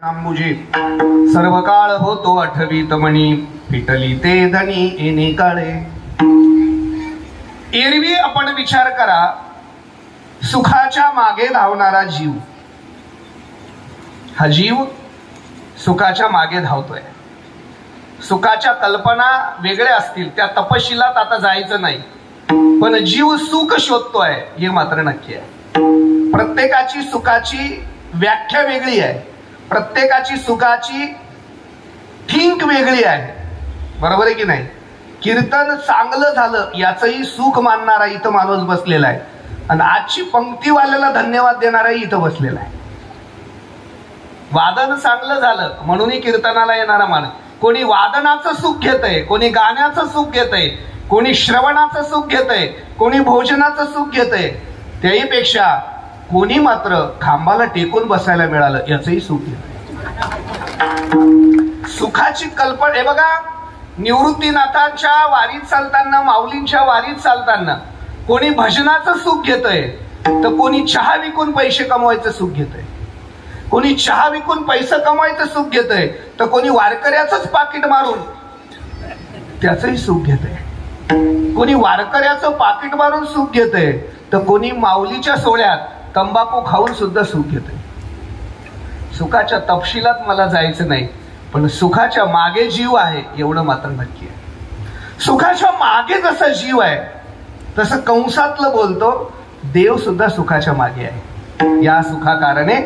मुझे सर्व काळ होतो आठवीत मणी, फिटली ते धनी येणे काळे. एरवी आपण विचार करा, सुखाच्या मागे धावणारा जीव, हा जीव सुखाच्या मागे धावतोय. सुखाच्या कल्पना वेगळ्या असतील, त्या तपशिलात आता जायचं नाही, पण जीव सुख शोधतोय हे मात्र नक्की आहे. प्रत्येकाची सुखाची व्याख्या वेगळी आहे, प्रत्येकाची सुखाची थिंक वेगळी आहे. बरोबर आहे की नाही? कीर्तन चांगलं झालं याचंही सुख मानणारा इथं माणूस बसलेला आहे, आणि आजची पंक्तीवाल्याला धन्यवाद देणाराही इथं बसलेला आहे. वादन चांगलं झालं म्हणूनही कीर्तनाला येणारा माणूस, कोणी वादनाचं सुख घेतय, कोणी गाण्याचं सुख घेतय, कोणी श्रवणाचं सुख घेतय, कोणी भोजनाचं सुख घेतय, त्याहीपेक्षा कोणी मात्र खांबाला टेकून बसायला मिळालं याचंही सुख घेतय. सुखाची कल्पना हे बघा, निवृत्तीनाथांच्या वारीत चालताना, माऊलींच्या वारीत चालताना कोणी भजनाचं सुख घेतय, तर कोणी चहा विकून पैसे कमवायचं सुख घेतय, कोणी चहा विकून पैसे कमवायचं सुख घेतय, तर कोणी वारकऱ्याचंच पाकिट मारून त्याचंही सुख घेतय, कोणी वारकऱ्याचं पाकिट मारून सुख घेतय, तर कोणी माऊलीच्या सोहळ्यात तंबाखू खाऊन सुद्धा सुख घेतय. सुखाच्या तपशिलात मला जायचं नाही, पण सुखाच्या मागे जीव आहे एवढं मात्र नक्की आहे. सुखाच्या मागे जसा जीव आहे तसं कंसातलं बोलतो, देव सुद्धा सुखाच्या मागे आहे. या सुखाकारणे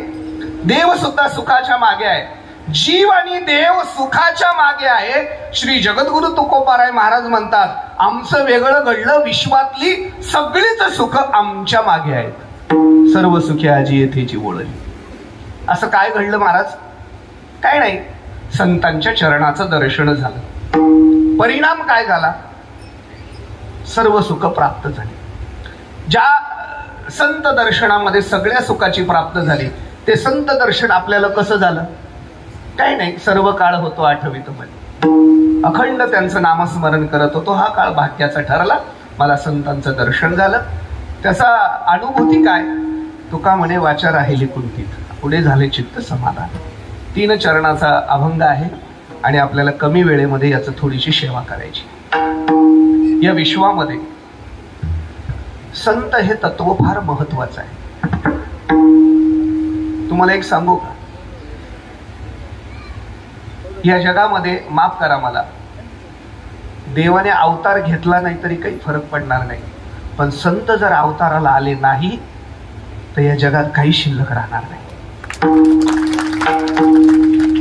देव सुद्धा सुखाच्या मागे आहे. जीव आणि देव सुखाच्या मागे आहे. श्री जगद्गुरु तुकोबाराय महाराज म्हणतात, आमचं वेगळं घडलं, विश्वातली सगळीच सुख आमच्या मागे आहेत. सर्व सुखे आजी येथेची ओळली. असं काय घडलं महाराज? काय नाही, संतांच्या चरणाचं दर्शन झालं. परिणाम काय झाला? सर्व सुख प्राप्त झाली. ज्या संत दर्शनामध्ये सगळ्या सुखाची प्राप्त झाली, ते संत दर्शन आपल्याला कसं झालं? काही नाही, सर्व काळ होतो आठवीत मध्ये, अखंड त्यांचं नामस्मरण करत होतो. हा काळ भाग्याचा ठरला, मला संतांचं दर्शन झालं. त्याचा अनुभूती काय? तुका म्हणे वाचा राहिली कुंठित, पुढे झाले चित्त समाधान. 3 चरणाचा अभंग आहे, आणि आपल्याला कमी वेळेमध्ये याचं थोडीशी सेवा करायची. या विश्वामध्ये संत हे तत्व फार महत्वाचं आहे. तुम्हाला एक सांगू का? या जगामध्ये, माफ करा मला, देवाने अवतार घेतला नाही तरी काही फरक पडणार नाही, पण संत जर अवताराला आले नाही तर या जगात काही शिल्लक राहणार नाही.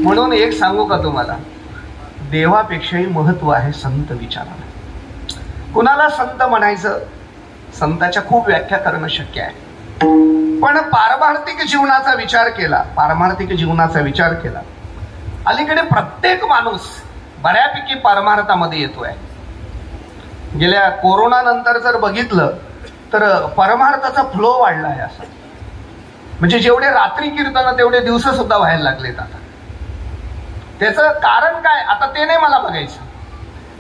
म्हणून एक सांगू का तुम्हाला, देवापेक्षाही महत्व आहे संत विचाराला. कुणाला संत म्हणायचं? संताच्या खूप व्याख्या करणं शक्य आहे, पण पारमार्थिक जीवनाचा विचार केला, पारमार्थिक जीवनाचा विचार केला, अलीकडे प्रत्येक माणूस बऱ्यापैकी परमार्थामध्ये येतोय. गेल्या कोरोना नंतर जर बघितलं तर परमार्थाचा फ्लो वाढला आहे. असं म्हणजे जेवढे रात्री कीर्तन तेवढे दिवस सुद्धा व्हायला लागलेत आता. त्याचं कारण काय आता ते नाही मला बघायचं.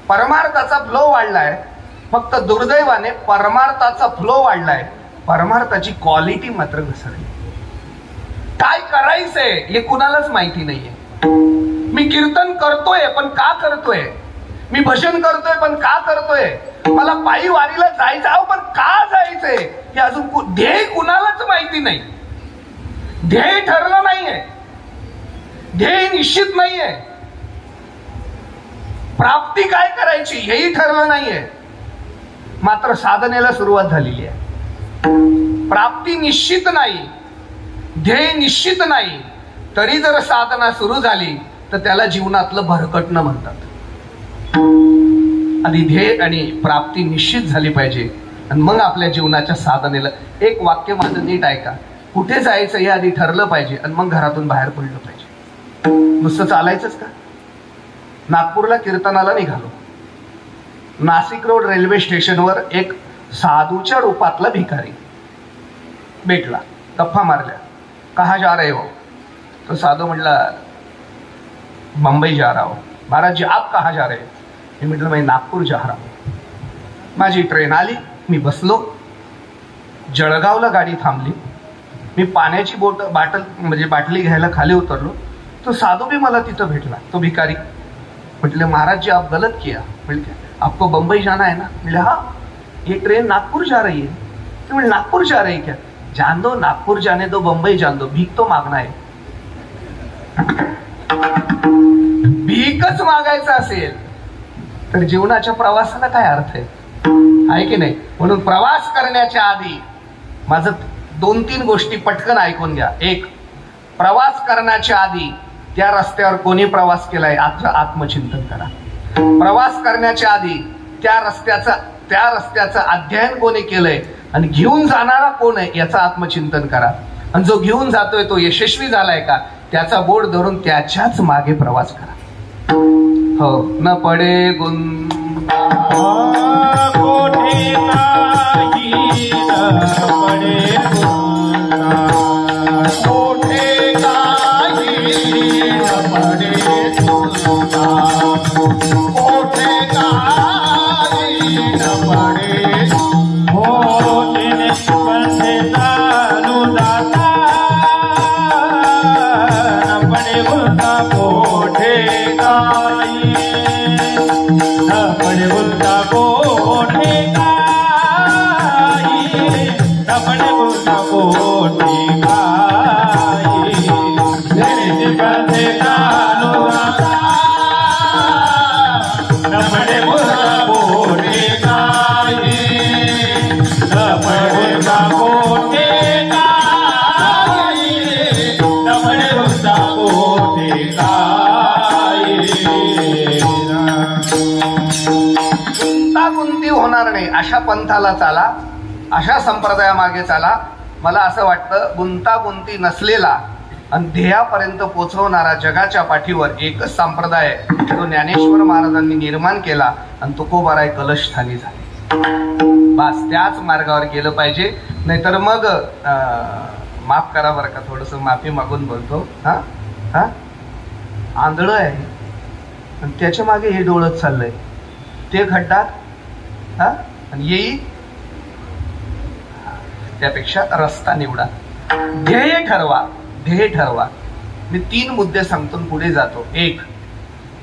परमार्थाचा फ्लो वाढलाय, फक्त दुर्दैवाने परमार्थाचा फ्लो वाढलाय, परमार्थाची क्वालिटी मात्र घसरली. काय करायचंय हे कुणालाच माहिती नाहीये. मी कीर्तन करतोय पण का करतोय, मी भजन करतोय पण का करतोय, मला पायी वारीला जायचं आहे पण का जायचंय हे अजून ध्येय कुणालाच माहिती नाही. ध्येय ठरलं नाहीये, ध्येय निश्चित नाहीये, प्राप्ती काय करायची हेही ठरलं नाहीये, मात्र साधनेला सुरुवात झालेली आहे. प्राप्ती निश्चित नाही, ध्येय निश्चित नाही, तरी जर साधना सुरू झाली तर त्याला जीवनातलं भरकटणं म्हणतात. आधी ध्येय आणि प्राप्ती निश्चित झाली पाहिजे, आणि मग आपल्या जीवनाच्या साधनेला. एक वाक्य माझं नीट ऐका, कुठे जायचं हे आधी ठरलं पाहिजे, आणि मग घरातून बाहेर पडलं पाहिजे. नुसतं चालायचंच का? नागपूरला कीर्तनाला निघालो, नाशिक रोड रेल्वे स्टेशनवर एक साधूच्या रूपातला भिकारी भेटला. गप्पा मारल्या, कहा जा रहे हो? तो साधू म्हटला, मुंबई जा रहा हूं. महाराज जी आप कहा जा रहे हो? मी म्हटलं, मैं नागपूर जा रहा हूं. माझी ट्रेन आली, मी बसलो. जळगावला गाडी थांबली, मी पाण्याची बाटली घ्यायला खाली उतरलो. तो साधू भी मला तिथं भेटला, तो भिकारी. म्हटले महाराज जी आप गलत किया. बोले आपको बंबई जाना है ना. बोले हाँ, ये ट्रेन नागपुर जा रही है. तो बोले नागपुर जा रही क्या. जान दो, नागपुर जाने दो, बंबई जान दो, भीक तो मागना है. भीकच मागायचं असेल तर जीवनाच्या प्रवासाला काय अर्थ आहे की नाही. म्हणून प्रवास करण्याच्या आधी माझं 2-3 गोष्टी पटकन ऐकून घ्या. एक, प्रवास करण्याच्या आधी त्या रस्त्यावर कोणी प्रवास केलाय आत्मचिंतन करा. प्रवास करण्याच्या आधी त्या रस्त्याचं अध्ययन कोणी केलंय आणि घेऊन जाणारा कोण आहे याचं आत्मचिंतन करा. आणि जो घेऊन जातोय तो यशस्वी झालाय का त्याचा बोर्ड धरून त्याच्याच मागे प्रवास करा. हो, न पडे गुंता कोठे नाही, न पडे गुंता कोठे नाही, न पडे गुंता कोठे नाही, न पडे कोठे बंधे चालू जाता, न पडे गुंता कोठे नाही, न पडे गुंता कोठे नाही, न पडे गुंता कोठे नाही. जरी बंधे चालू जाता, न पडे गुंता कोठे नाही, न पडे गुंता कोठे नाही, न पडे गुंता कोठे नाही. गुंतागुंती होणार नाही अशा पंथाला चाला, अशा संप्रदायामागे चाला. मला असं वाटतं गुंतागुंती नसलेला आणि ध्येयापर्यंत पोहोचवणारा जगाच्या पाठीवर एकच संप्रदाय तो ज्ञानेश्वर महाराजांनी निर्माण केला आणि तुकोबाराय कलशस्थानी झाले. बस त्याच मार्गावर गेलं पाहिजे. नाहीतर मग माफ करा बरं का, थोडस माफी मागून बोलतो. हा आंधळ आहे आणि त्याच्या मागे हे डोळत चाललंय, ते खड्डात आणि येई. त्यापेक्षा रस्ता निवडा, ध्येय ठरवा, ध्येय ठरवा. मी 3 मुद्दे सांगतो पुढे जातो. एक,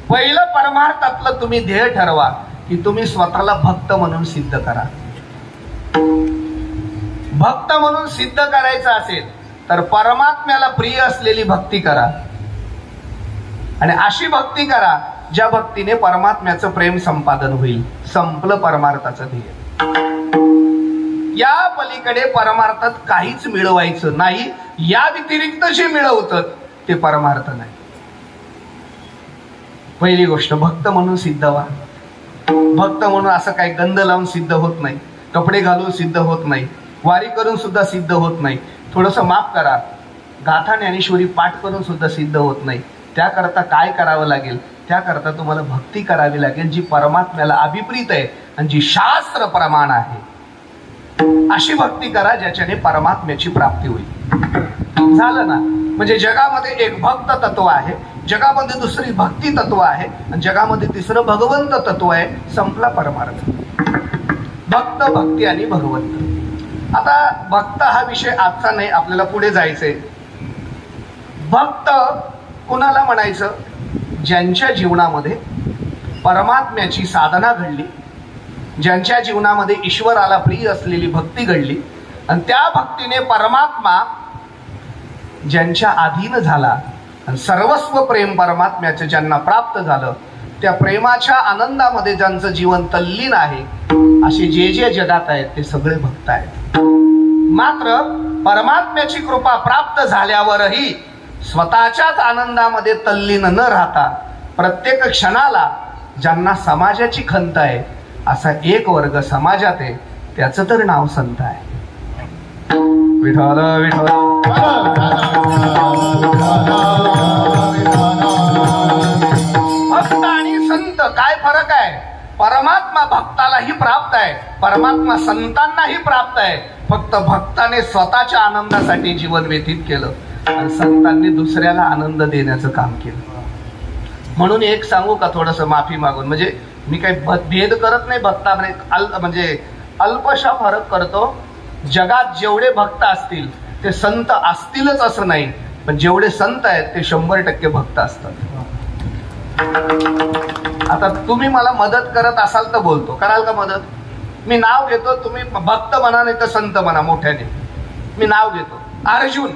पहिलं परमार्थातलं तुम्ही ध्येय ठरवा की तुम्ही स्वतःला भक्त म्हणून सिद्ध करा. भक्त म्हणून सिद्ध करायचं असेल तर परमात्म्याला प्रिय असलेली भक्ती करा आणि अशी भक्ती करा ज्या भक्तीने परमात्म्याचं प्रेम संपादन होईल. संपलं परमार्थाचं ध्येय. या पलीकडे परमार्थात काहीच मिळवायचं नाही. या व्यतिरिक्त जे मिळवतं ते परमार्थ नाही. पहिली गोष्ट, भक्त म्हणून सिद्ध व्हा. भक्त म्हणून असं काही गंध लावून सिद्ध होत नाही, कपडे घालून सिद्ध होत नाही, वारी करून सुद्धा सिद्ध होत नाही. थोडस माफ करा, गाथा ज्ञानेश्वरी पाठ करून सुद्धा सिद्ध होत नाही. त्याकरता काय करावं लागेल, त्याकरता तुम्हाला भक्ती करावी लागेल जी परमात्म्याला अभिप्रीत आहे आणि जी शास्त्र प्रमाण आहे. अशी भक्ती करा ज्याच्याने परमात्म्याची प्राप्ती होईल. झालं ना. म्हणजे जगामध्ये एक भक्त तत्व आहे, जगामध्ये दुसरी भक्ती तत्व आहे आणि जगामध्ये तिसरं भगवंत तत्व आहे. संपला परमार्थ. भक्त, भक्ती आणि भगवंत. आता भक्त हा विषय आजचा नाही, आपल्याला पुढे जायचंय. भक्त कुणाला म्हणायचं? ज्यांच्या जीवनामध्ये परमात्म्याची साधना घडली, ज्यांच्या जीवनामध्ये ईश्वराला प्रिय असलेली भक्ती घडली आणि त्या भक्तीने परमात्मा ज्यांच्या अधीन झाला आणि सर्वस्व प्रेम परमात्म्याचे ज्यांना प्राप्त झालं, त्या प्रेमाच्या आनंदामध्ये ज्यांचं जीवन तल्लीन आहे, असे जे जे जगात आहेत ते सगळे भक्त आहेत. मात्र परमात्म्याची कृपा प्राप्त झाल्यावरही स्वतःच्याच आनंदामध्ये तल्लीन न राहता प्रत्येक क्षणाला ज्यांना समाजाची खंत आहे असा एक वर्ग समाजात आहे, त्याचं तर नाव संत आहे. विठ्ठल विठ्ठल. भक्त आणि संत काय फरक आहे? परमात्मा भक्तालाही प्राप्त आहे, परमात्मा संतांनाही प्राप्त आहे. फक्त भक्ताने स्वतःच्या आनंदासाठी जीवन व्यतीत केलं आणि संतांनी दुसऱ्याला आनंद देण्याचं काम केलं. म्हणून एक सांगू का, थोडस माफी मागून, म्हणजे मी काही भेद करत नाही भक्तामध्ये, म्हणजे अल्पशा फरक करतो. जगात जेवढे भक्त असतील ते संत असतीलच असं नाही, पण जेवढे संत आहेत ते 100% भक्त असतात. आता तुम्ही मला मदत करत असाल तर बोलतो, कराल का मदत? मी नाव घेतो, तुम्ही भक्त म्हणा नाही तर संत म्हणा मोठ्याने. मी नाव घेतो, अर्जुन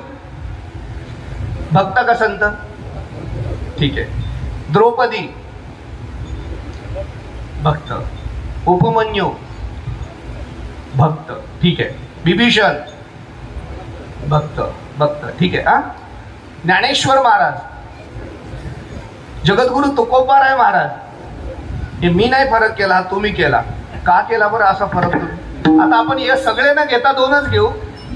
भक्त का संत? ठीक आहे. द्रौपदी भक्त, उपमन्यू भक्त, ठीक आहे. विभीषण भक्त, भक्त, ठीक आहे. ज्ञानेश्वर महाराज, जगद्गुरु तुकोबाराय महाराज, हे मी नाही फरक केला, तुम्ही केला. का केला बरं असा फरक तुम्ही? आता आपण हे सगळे न घेता दोनच घेऊ.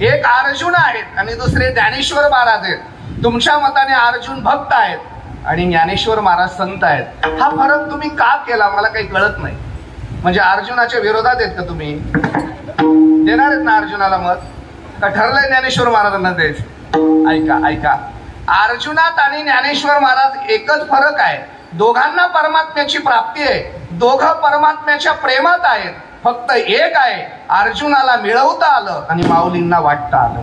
एक अर्जुन आहेत आणि दुसरे ज्ञानेश्वर महाराज आहेत. तुमच्या मताने अर्जुन भक्त आहेत आणि ज्ञानेश्वर महाराज संत आहेत. हा फरक तुम्ही का केला मला काही कळत नाही. म्हणजे अर्जुनाच्या विरोधात आहेत का तुम्ही? देणार आहेत ना अर्जुनाला मत? का ठरलंय ज्ञानेश्वर महाराजांना द्यायचं? ऐका ऐका, अर्जुनात आणि ज्ञानेश्वर महाराज एकच फरक आहे. दोघांना परमात्म्याची प्राप्ती आहे, दोघं परमात्म्याच्या प्रेमात आहेत. फक्त एक आहे, अर्जुनाला मिळवता आलं आणि माऊलींना वाटता आलं.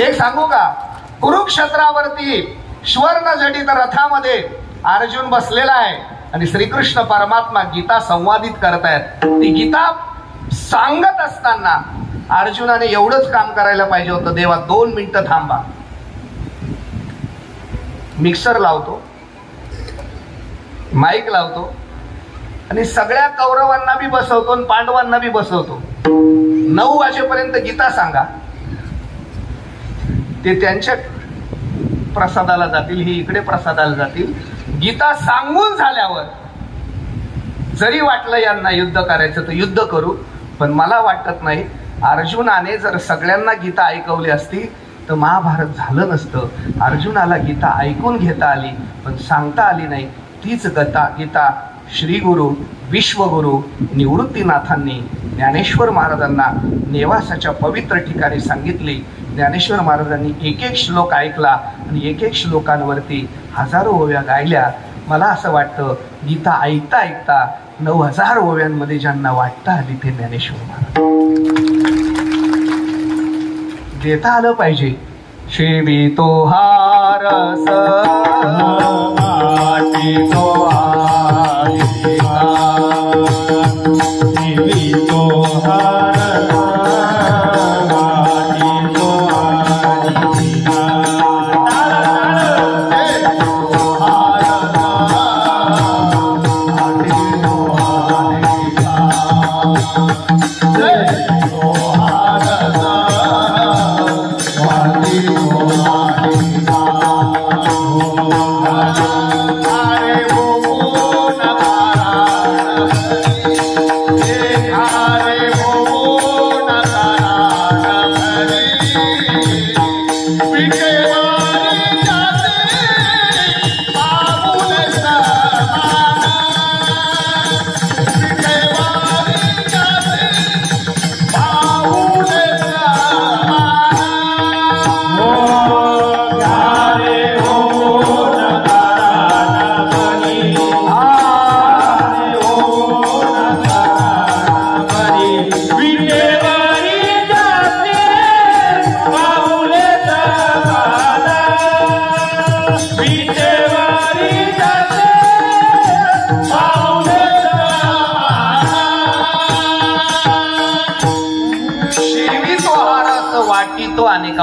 एक सांगू का? कुरुक्षेत्रावरती स्वर्ण जडित रथामध्ये अर्जुन बसलेला आहे आणि श्रीकृष्ण परमात्मा गीता संवादित करतायत. ती गीता सांगत असताना अर्जुनाने एवढंच काम करायला पाहिजे होतं, देवा 2 मिनिटं थांबा, मिक्सर लावतो, माईक लावतो आणि सगळ्या कौरवांना बी बसवतो आणि पांडवांना बी बसवतो. 9 वाजेपर्यंत गीता सांगा. ते त्यांच्या प्रसादाला जातील, ही इकडे प्रसादाला जातील. गीता सांगून झाल्यावर जरी वाटलं यांना युद्ध करायचं तर युद्ध करू, पण मला वाटत नाही अर्जुनाने जर सगळ्यांना गीता ऐकवली असती तर महाभारत झालं नसतं. अर्जुनाला गीता ऐकून घेता आली पण सांगता आली नाही. तीच गीता श्री गुरु विश्वगुरु निवृत्तीनाथांनी ज्ञानेश्वर महाराजांना नेवासाच्या पवित्र ठिकाणी सांगितली. ज्ञानेश्वर महाराजांनी एक एक श्लोक ऐकला आणि एक एक श्लोकांवरती हजारो ओव्या गायल्या. मला असं वाटतं गीता ऐकता ऐकता 9000 ओव्यांमध्ये ज्यांना वाटता आली ते ज्ञानेश्वर महाराज. देता आलं पाहिजे. शिवितो हारस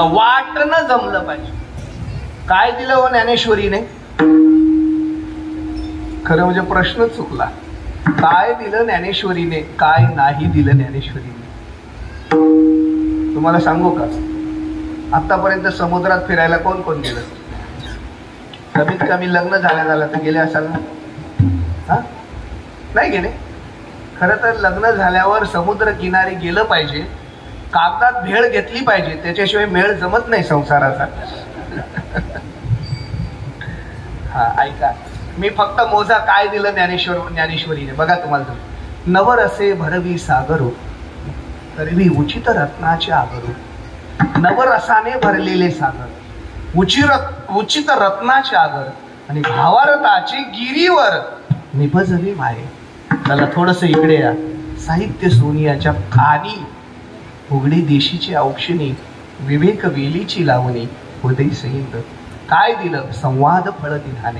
वाटणं जमलं पाहिजे. काय दिलं हो ज्ञानेश्वरीने? खरं म्हणजे प्रश्न चुकला. काय दिलं ज्ञानेश्वरीने, काय नाही दिलं ज्ञानेश्वरीने? तुम्हाला सांगू का? आतापर्यंत समुद्रात फिरायला कोण कोण गेलं? कमीत कमी लग्न झालं तर गेले असाल ना? हा, नाही गेले? खरं तर लग्न झाल्यावर समुद्र किनारी गेलं पाहिजे, कागदात भेळ घेतली पाहिजे, त्याच्याशिवाय मेळ जमत नाही संसाराचा. हा ऐका, मी फक्त मोजा काय दिलं ज्ञानेश्वरीने बघा. तुम्हाला नवरसे भरवी सागरो करवी उचित रत्नाचे आगरू. नवरसाने भरलेले सागर, उचित रत्नाचे आगर आणि भावार्थाचे गिरीवर निभजली माये. त्याला थोडस इकडे या. साहित्य सोनियाच्या खाली उघडी देशीची औक्षणी विवेक वेलीची लावणी हृदय सैंद. काय दिलं संवाद फळ दिधाने,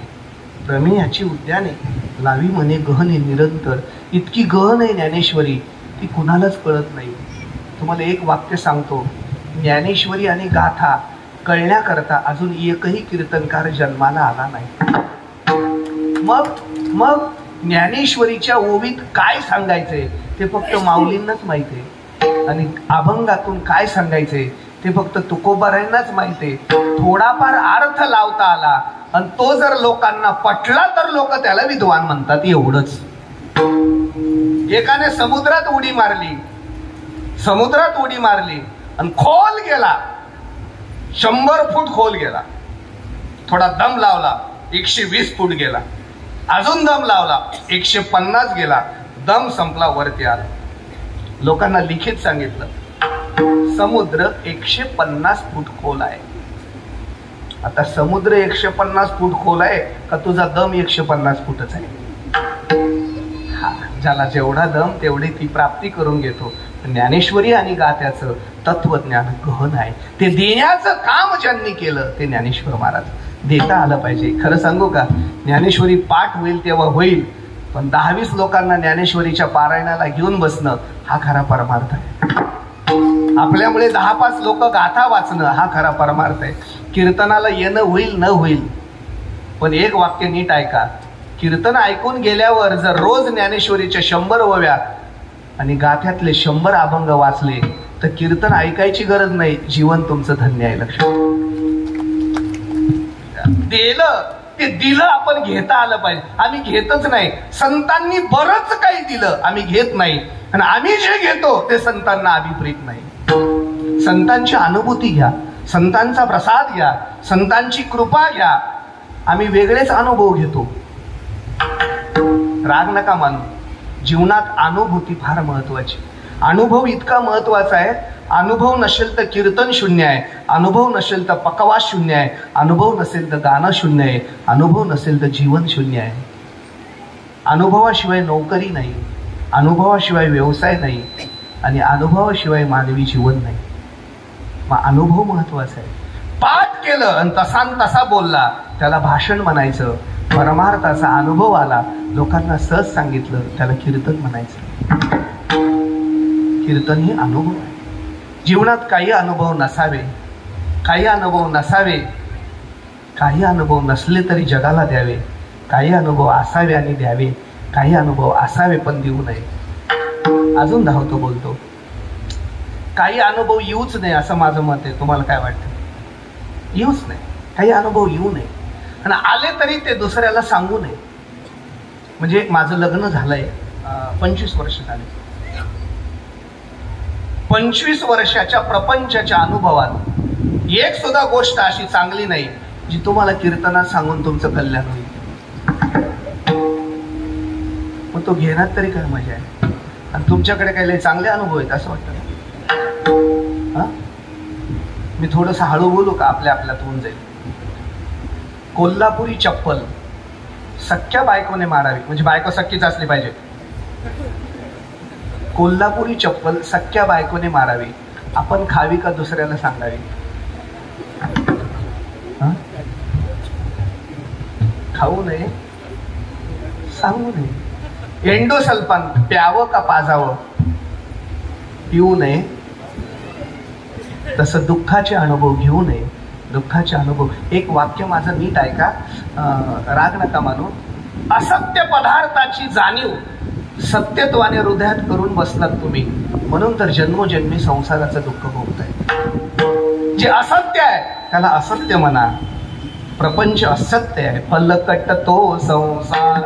प्रमेयाची उद्याने लावी मने गहने निरंतर. इतकी गहन आहे ज्ञानेश्वरी, ती कुणालाच कळत नाही. तुम्हाला एक वाक्य सांगतो, ज्ञानेश्वरी आणि गाथा कळण्याकरता अजून एकही कीर्तनकार जन्माला आला नाही. मग ज्ञानेश्वरीच्या ओवीत काय सांगायचंय ते फक्त माऊलींनाच माहिती आहे, आणि अभंगातून काय सांगायचंय ते फक्त तुकोबारायांनाच माहिती आहे. थोडाफार अर्थ लावता आला आणि तो जर लोकांना पटला तर लोक त्याला विद्वान म्हणतात, एवढंच. एकाने समुद्रात उडी मारली आणि खोल गेला, 100 फूट खोल गेला. थोडा दम लावला, 120 फूट गेला. अजून दम लावला, 150 गेला. दम संपला, वरती आला. लोकांना लिखित सांगितलं, समुद्र 150 फूट खोल आहे. आता समुद्र 150 फूट खोल आहे का तुझा दम 150 फूटच आहे? हा, ज्याला जेवढा दम तेवढी ती प्राप्ती करून घेतो. ज्ञानेश्वरी आणि गाथ्याचं तत्वज्ञान गहन आहे. ते देण्याचं काम ज्यांनी केलं ते ज्ञानेश्वर महाराज. देता आलं पाहिजे. खरं सांगू का, ज्ञानेश्वरी पाठ होईल तेव्हा होईल, पण 10-20 लोकांना ज्ञानेश्वरीच्या पारायणाला घेऊन बसणं हा खरा परमार्थ आहे. आपल्यामुळे 10-5 लोक गाथा वाचणं हा खरा परमार्थ आहे. कीर्तनाला येणं होईल न होईल, पण एक वाक्य नीट ऐका. कीर्तन ऐकून गेल्यावर जर रोज ज्ञानेश्वरीच्या 100 ओव्या आणि गाथ्यातले 100 अभंग वाचले तर कीर्तन ऐकायची गरज नाही, जीवन तुमचं धन्य आहे. लक्षात ते दिलं आपण घेता आलं पाहिजे. आम्ही घेतच नाही. संतांनी बरंच काही दिलं, आम्ही घेत नाही. आणि आम्ही जे घेतो ते संतांना अभिप्रेत नाही. संतांची अनुभूती घ्या, संतांचा प्रसाद घ्या, संतांची कृपा घ्या. आम्ही वेगळेच अनुभव घेतो. राग नका मानू. जीवनात अनुभूती फार महत्वाची. अनुभव इतका महत्वाचा आहे. अनुभव नसेल तर कीर्तन शून्य आहे, अनुभव नसेल तर पकवास शून्य आहे, अनुभव नसेल तर गाणं शून्य आहे, अनुभव नसेल तर जीवन शून्य आहे. अनुभवाशिवाय नोकरी नाही, अनुभवाशिवाय व्यवसाय नाही, आणि अनुभवाशिवाय मानवी जीवन नाही. मग अनुभव महत्वाचा आहे. पाठ केलं आणि तसा बोलला त्याला भाषण म्हणायचं. परमार्थाचा अनुभव आला, लोकांना सहज सांगितलं, त्याला कीर्तन म्हणायचं. कीर्तन ही अनुभव आहे. जीवनात काही अनुभव नसावे, काही अनुभव नसले तरी जगाला द्यावे. काही अनुभव असावे आणि द्यावे, काही अनुभव असावे पण देऊ नये. अजून धावतो बोलतो, काही अनुभव येऊच नाही असं माझं मत आहे. तुम्हाला काय वाटतं? येऊच नाही, काही अनुभव येऊ नये, आणि आले तरी ते दुसऱ्याला सांगू नये. म्हणजे माझं लग्न झालंय 25 वर्ष झाले. 25 वर्षाच्या प्रपंचाच्या अनुभवात एक सुद्धा गोष्ट अशी चांगली नाही जी तुम्हाला कीर्तनात सांगून तुमचं कल्याण होईल. मग तो घेण्यात तरी काय मजा आहे? आणि तुमच्याकडे काही चांगले अनुभव आहेत असं वाटतं? मी थोडंसं हळू बोलू का? आपल्यात होऊन जाईल. कोल्हापुरी चप्पल सख्या बायकोने मारावी, म्हणजे बायको सख्खीच असली पाहिजे. कोल्हापुरी चप्पल सख्या बायकोने मारावी, आपण खावी का दुसऱ्याला सांगावी? खाऊ नये, सांगू नये. एंडोसल्फान प्यावं का पाजावं, पिऊ नये. तसं दुःखाचे अनुभव घेऊ नये, दुःखाचे अनुभव. एक वाक्य माझं नीट ऐका, राग नका मानू. असत्य पदार्थाची जाणीव सत्यत्वाने हृदयात करून बसलात तुम्ही, म्हणून तर जन्मोजन्मी संसाराचं दुःख भोगताय. जे असत्य आहे त्याला असत्य म्हणा. प्रपंच असत्य आहे, फलकट तो संसार.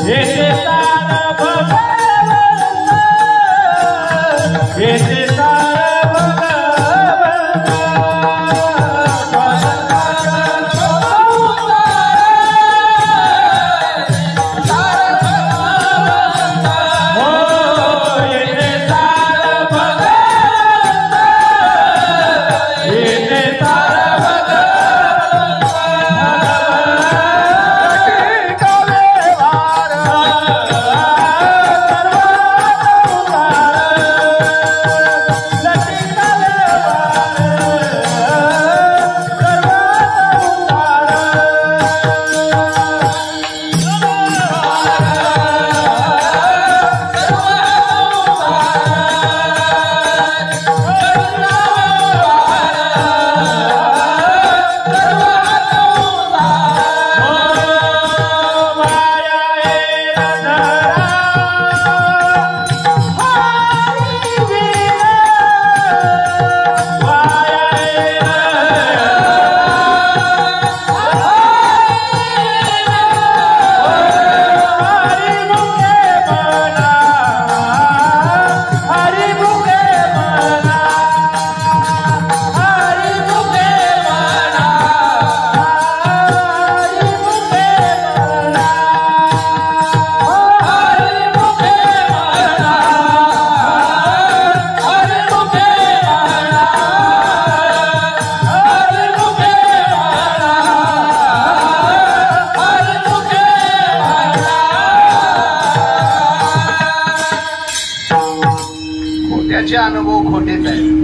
हे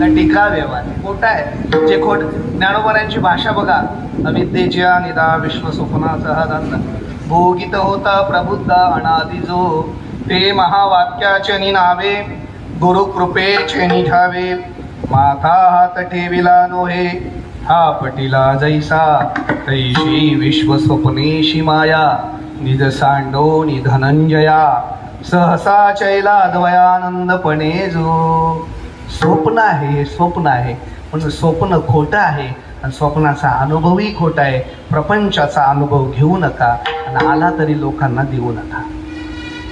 का टीका व्यवहार खोटा आहे. जे खोट ज्ञानोबांची भाषा बघा. अविद्येच्या निदा विश्वस्वप्नाचा दंड भोगित होता प्रबुद्ध अनादि जो ते महावाक्याचे निनावे गुरुकृपेचे निठावे माथा हात ठेविला नोहे हा पटिला जैसा तैशी विश्वस्वप्नेशी माया निज सांडो निधनंजया सहसा चैला द्वयानंदपणे जो. स्वप्न आहे स्वप्न आहे पण स्वप्न खोटं आहे आणि स्वप्नाचा अनुभवही खोटा आहे. प्रपंचाचा अनुभव घेऊ नका आणि आला तरी लोकांना देऊ नका.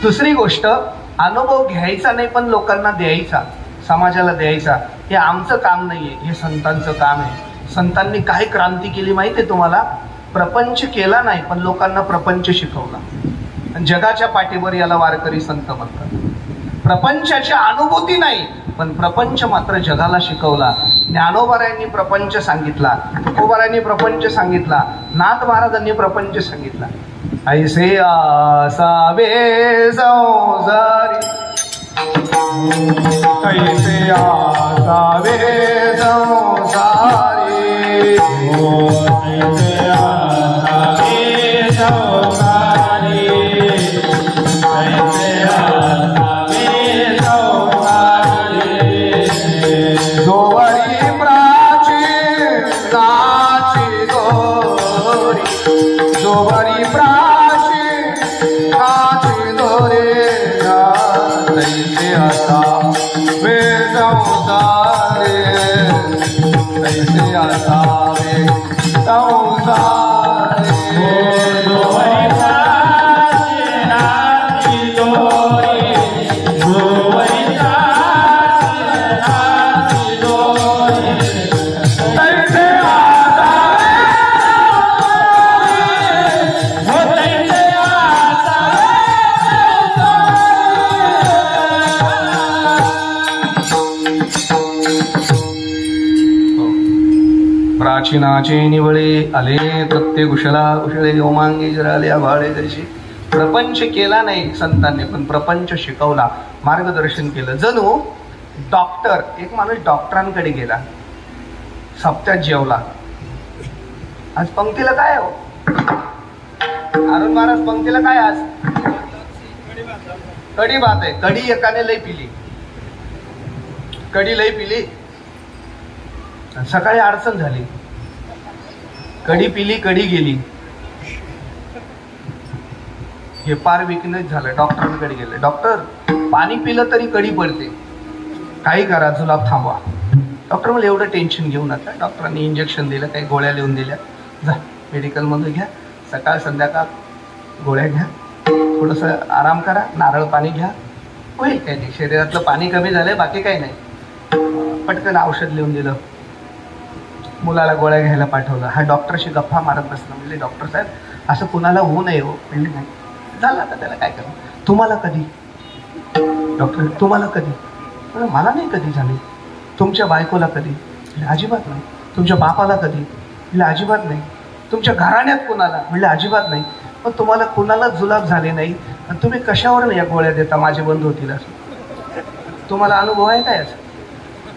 दुसरी गोष्ट अनुभव घ्यायचा नाही पण लोकांना द्यायचा, समाजाला द्यायचा. हे आमचं काम नाहीये, हे संतांचं काम आहे. संतांनी काय क्रांती केली माहिती आहे तुम्हाला? प्रपंच केला नाही पण लोकांना प्रपंच शिकवला. जगाच्या पाठीवर याला वारकरी संत म्हणतात. प्रपंचाची अनुभूती नाही पण प्रपंच मात्र जगाला शिकवला. ज्ञानोबारायांनी प्रपंच सांगितला, तुकोबारायांनी प्रपंच सांगितला, नाथ महाराजांनी प्रपंच सांगितला. ऐसे आसावे संसारी कैसे आसावे संसारी कैसे आसावे संसारी कैसे आसावे संसारी जोवरी प्राची नाची दोरी जोवरी प्राची नाची दोरे तैसे आता वे संसारे तैसे आता वे संसारे जोवरी प्राची नाची दोरी जोवरी प्राचीनाचे निवळे आले प्रत्येक उशला उशळे ओमांगी जराले आभाळे जैशी. प्रपंच केला नाही संतांनी पण प्रपंच शिकवला, मार्गदर्शन केलं. जणू डॉक्टर, एक माणूस डॉक्टरांकडे गेला, सप्त्यात जेवला. आज पंक्तीला काय हो अरुण महाराज, पंक्तीला काय आज? कढी भात आहे. कढी एकाने लई पिली, कढी लई पिली, सकाळी अडचण झाली. कढी पिली, कढी गेली, हे पार विकनेस झालं. डॉक्टरांकडे गेले. डॉक्टर, पाणी पिलं तरी कढी पडते, काही करा, जुलाब थांबवा. डॉक्टर म्हणले एवढं टेन्शन घेऊ नका. डॉक्टरांनी इंजेक्शन दिलं, काही गोळ्या लिहून दिल्या. जा मेडिकलमध्ये घ्या, सकाळ संध्याकाळ गोळ्या घ्या, थोडंसं आराम करा, नारळ पाणी घ्या, होईल काही नाही. शरीरातलं पाणी कमी झालंय, बाकी काही नाही. पटकन औषध लिहून दिलं, मुलाला गोळ्या घ्यायला पाठवलं. हा डॉक्टरशी गप्पा मारत बसला. म्हणजे डॉक्टर साहेब असं कुणाला होऊ नये हो. म्हणजे नाही झालं, आता त्याला काय करा. तुम्हाला कधी? डॉक्टर, तुम्हाला कधी? मला नाही कधी झाली. तुमच्या बायकोला कधी? म्हणजे अजिबात नाही. तुमच्या बापाला कधी? म्हणजे अजिबात नाही. तुमच्या घराण्यात कुणाला? म्हणजे अजिबात नाही. पण तुम्हाला कुणाला जुलाब झाले नाही आणि तुम्ही कशावर या गोळ्या देता? माझे बंद होतील असं. तुम्हाला अनुभव आहे काय असं?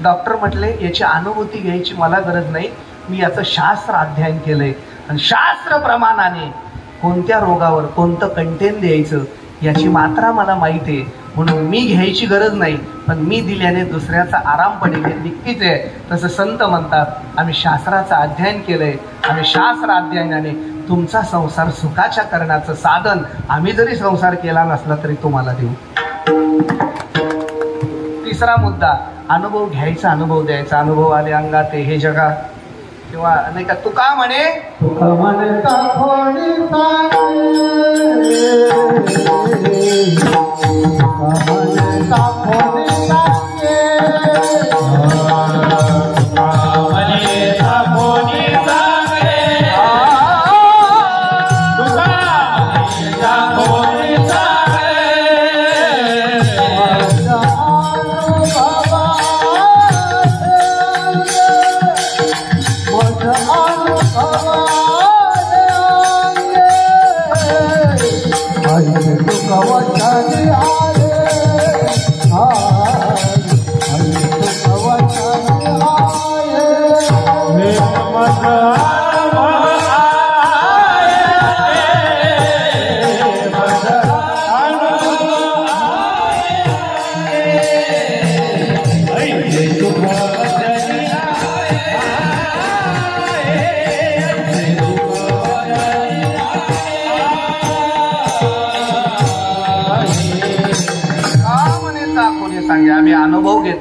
डॉक्टर म्हटले याची अनुभूती घ्यायची मला गरज नाही, मी याचं शास्त्र अध्ययन केलंय आणि शास्त्र प्रमाणाने कोणत्या रोगावर कोणतं कंटेन द्यायचं याची मात्रा मला माहिती आहे. म्हणून मी घ्यायची गरज नाही, पण मी दिल्याने दुसऱ्याचा आराम पडेल हे नक्कीच आहे. तसं संत म्हणतात आम्ही शास्त्राचं अध्ययन केलंय, आम्ही शास्त्र अध्ययनाने तुमचा संसार सुखाच्या करण्याचं साधन आम्ही जरी संसार केला नसला तरी तुम्हाला देऊ. तिसरा मुद्दा, अनुभव घ्यायचा, अनुभव द्यायचा. अनुभव आले अंगात हे जगा किंवा नाही का तुका म्हणे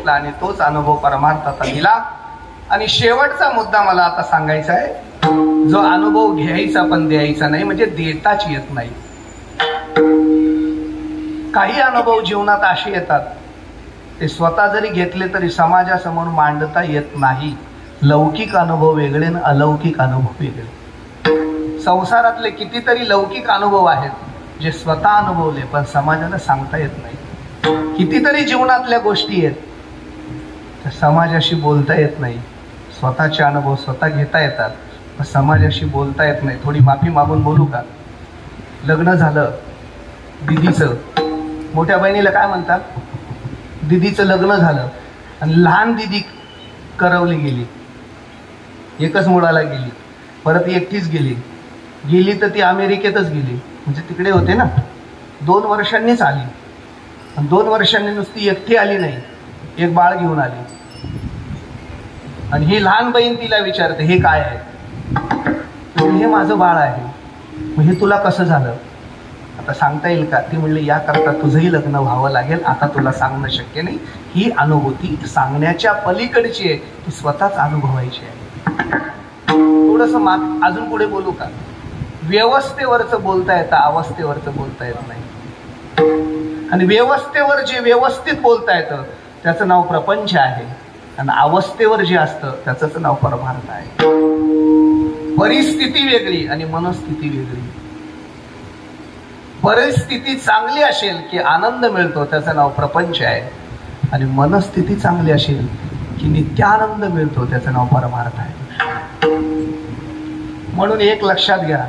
घेतला आणि तोच अनुभव परमार्थाचा दिला. आणि शेवटचा मुद्दा मला आता सांगायचा आहे, जो अनुभव घ्यायचा पण द्यायचा नाही, म्हणजे देताच येत नाही. काही अनुभव जीवनात असे येतात ते स्वतः जरी घेतले तरी समाजासमोर मांडता येत नाही. लौकिक अनुभव वेगळे आणि अलौकिक अनुभव वेगळे. संसारातले कितीतरी लौकिक अनुभव आहेत जे स्वतः अनुभवले पण समाजाला सांगता येत नाही. कितीतरी जीवनातल्या गोष्टी आहेत त्या समाजाशी बोलता येत नाही. स्वतःचे अनुभव स्वतः घेता येतात पण समाजाशी बोलता येत नाही. थोडी माफी मागून बोलू का? लग्न झालं दिदीचं, मोठ्या बहिणीला काय म्हणतात, दिदीचं लग्न झालं आणि लहान दिदी करवली गेली, एकच मुळाला गेली, परत एकटीच गेली तर ती अमेरिकेतच गेली, म्हणजे तिकडे होते ना. 2 वर्षांनीच आली आणि 2 वर्षांनी नुसती एकटी आली नाही, एक बाळ घेऊन आली. आणि ही लहान बहीण तिला विचारते, हे काय आहे? हे माझं बाळ आहे. मग हे तुला कसं झालं? आता सांगता येईल का? ती म्हणली, याकरता तुझंही लग्न व्हावं लागेल, आता तुला सांगणं शक्य नाही. ही अनुभूती सांगण्याच्या पलीकडची आहे, ती स्वतःच अनुभवायची आहे. थोडंसं अजून पुढे बोलू का? व्यवस्थेवरचं बोलता येतं, अवस्थेवरचं बोलता येत नाही. आणि व्यवस्थेवर जे व्यवस्थित बोलता येतं त्याचं नाव प्रपंच आहे, आणि अवस्थेवर जे असतं त्याचंच नाव परमार्थ आहे. परिस्थिती वेगळी आणि मनस्थिती वेगळी. परिस्थिती चांगली असेल की आनंद मिळतो, त्याचं नाव प्रपंच आहे. आणि मनस्थिती चांगली असेल की नित्यानंद मिळतो, त्याचं नाव परमार्थ आहे. म्हणून एक लक्षात घ्या,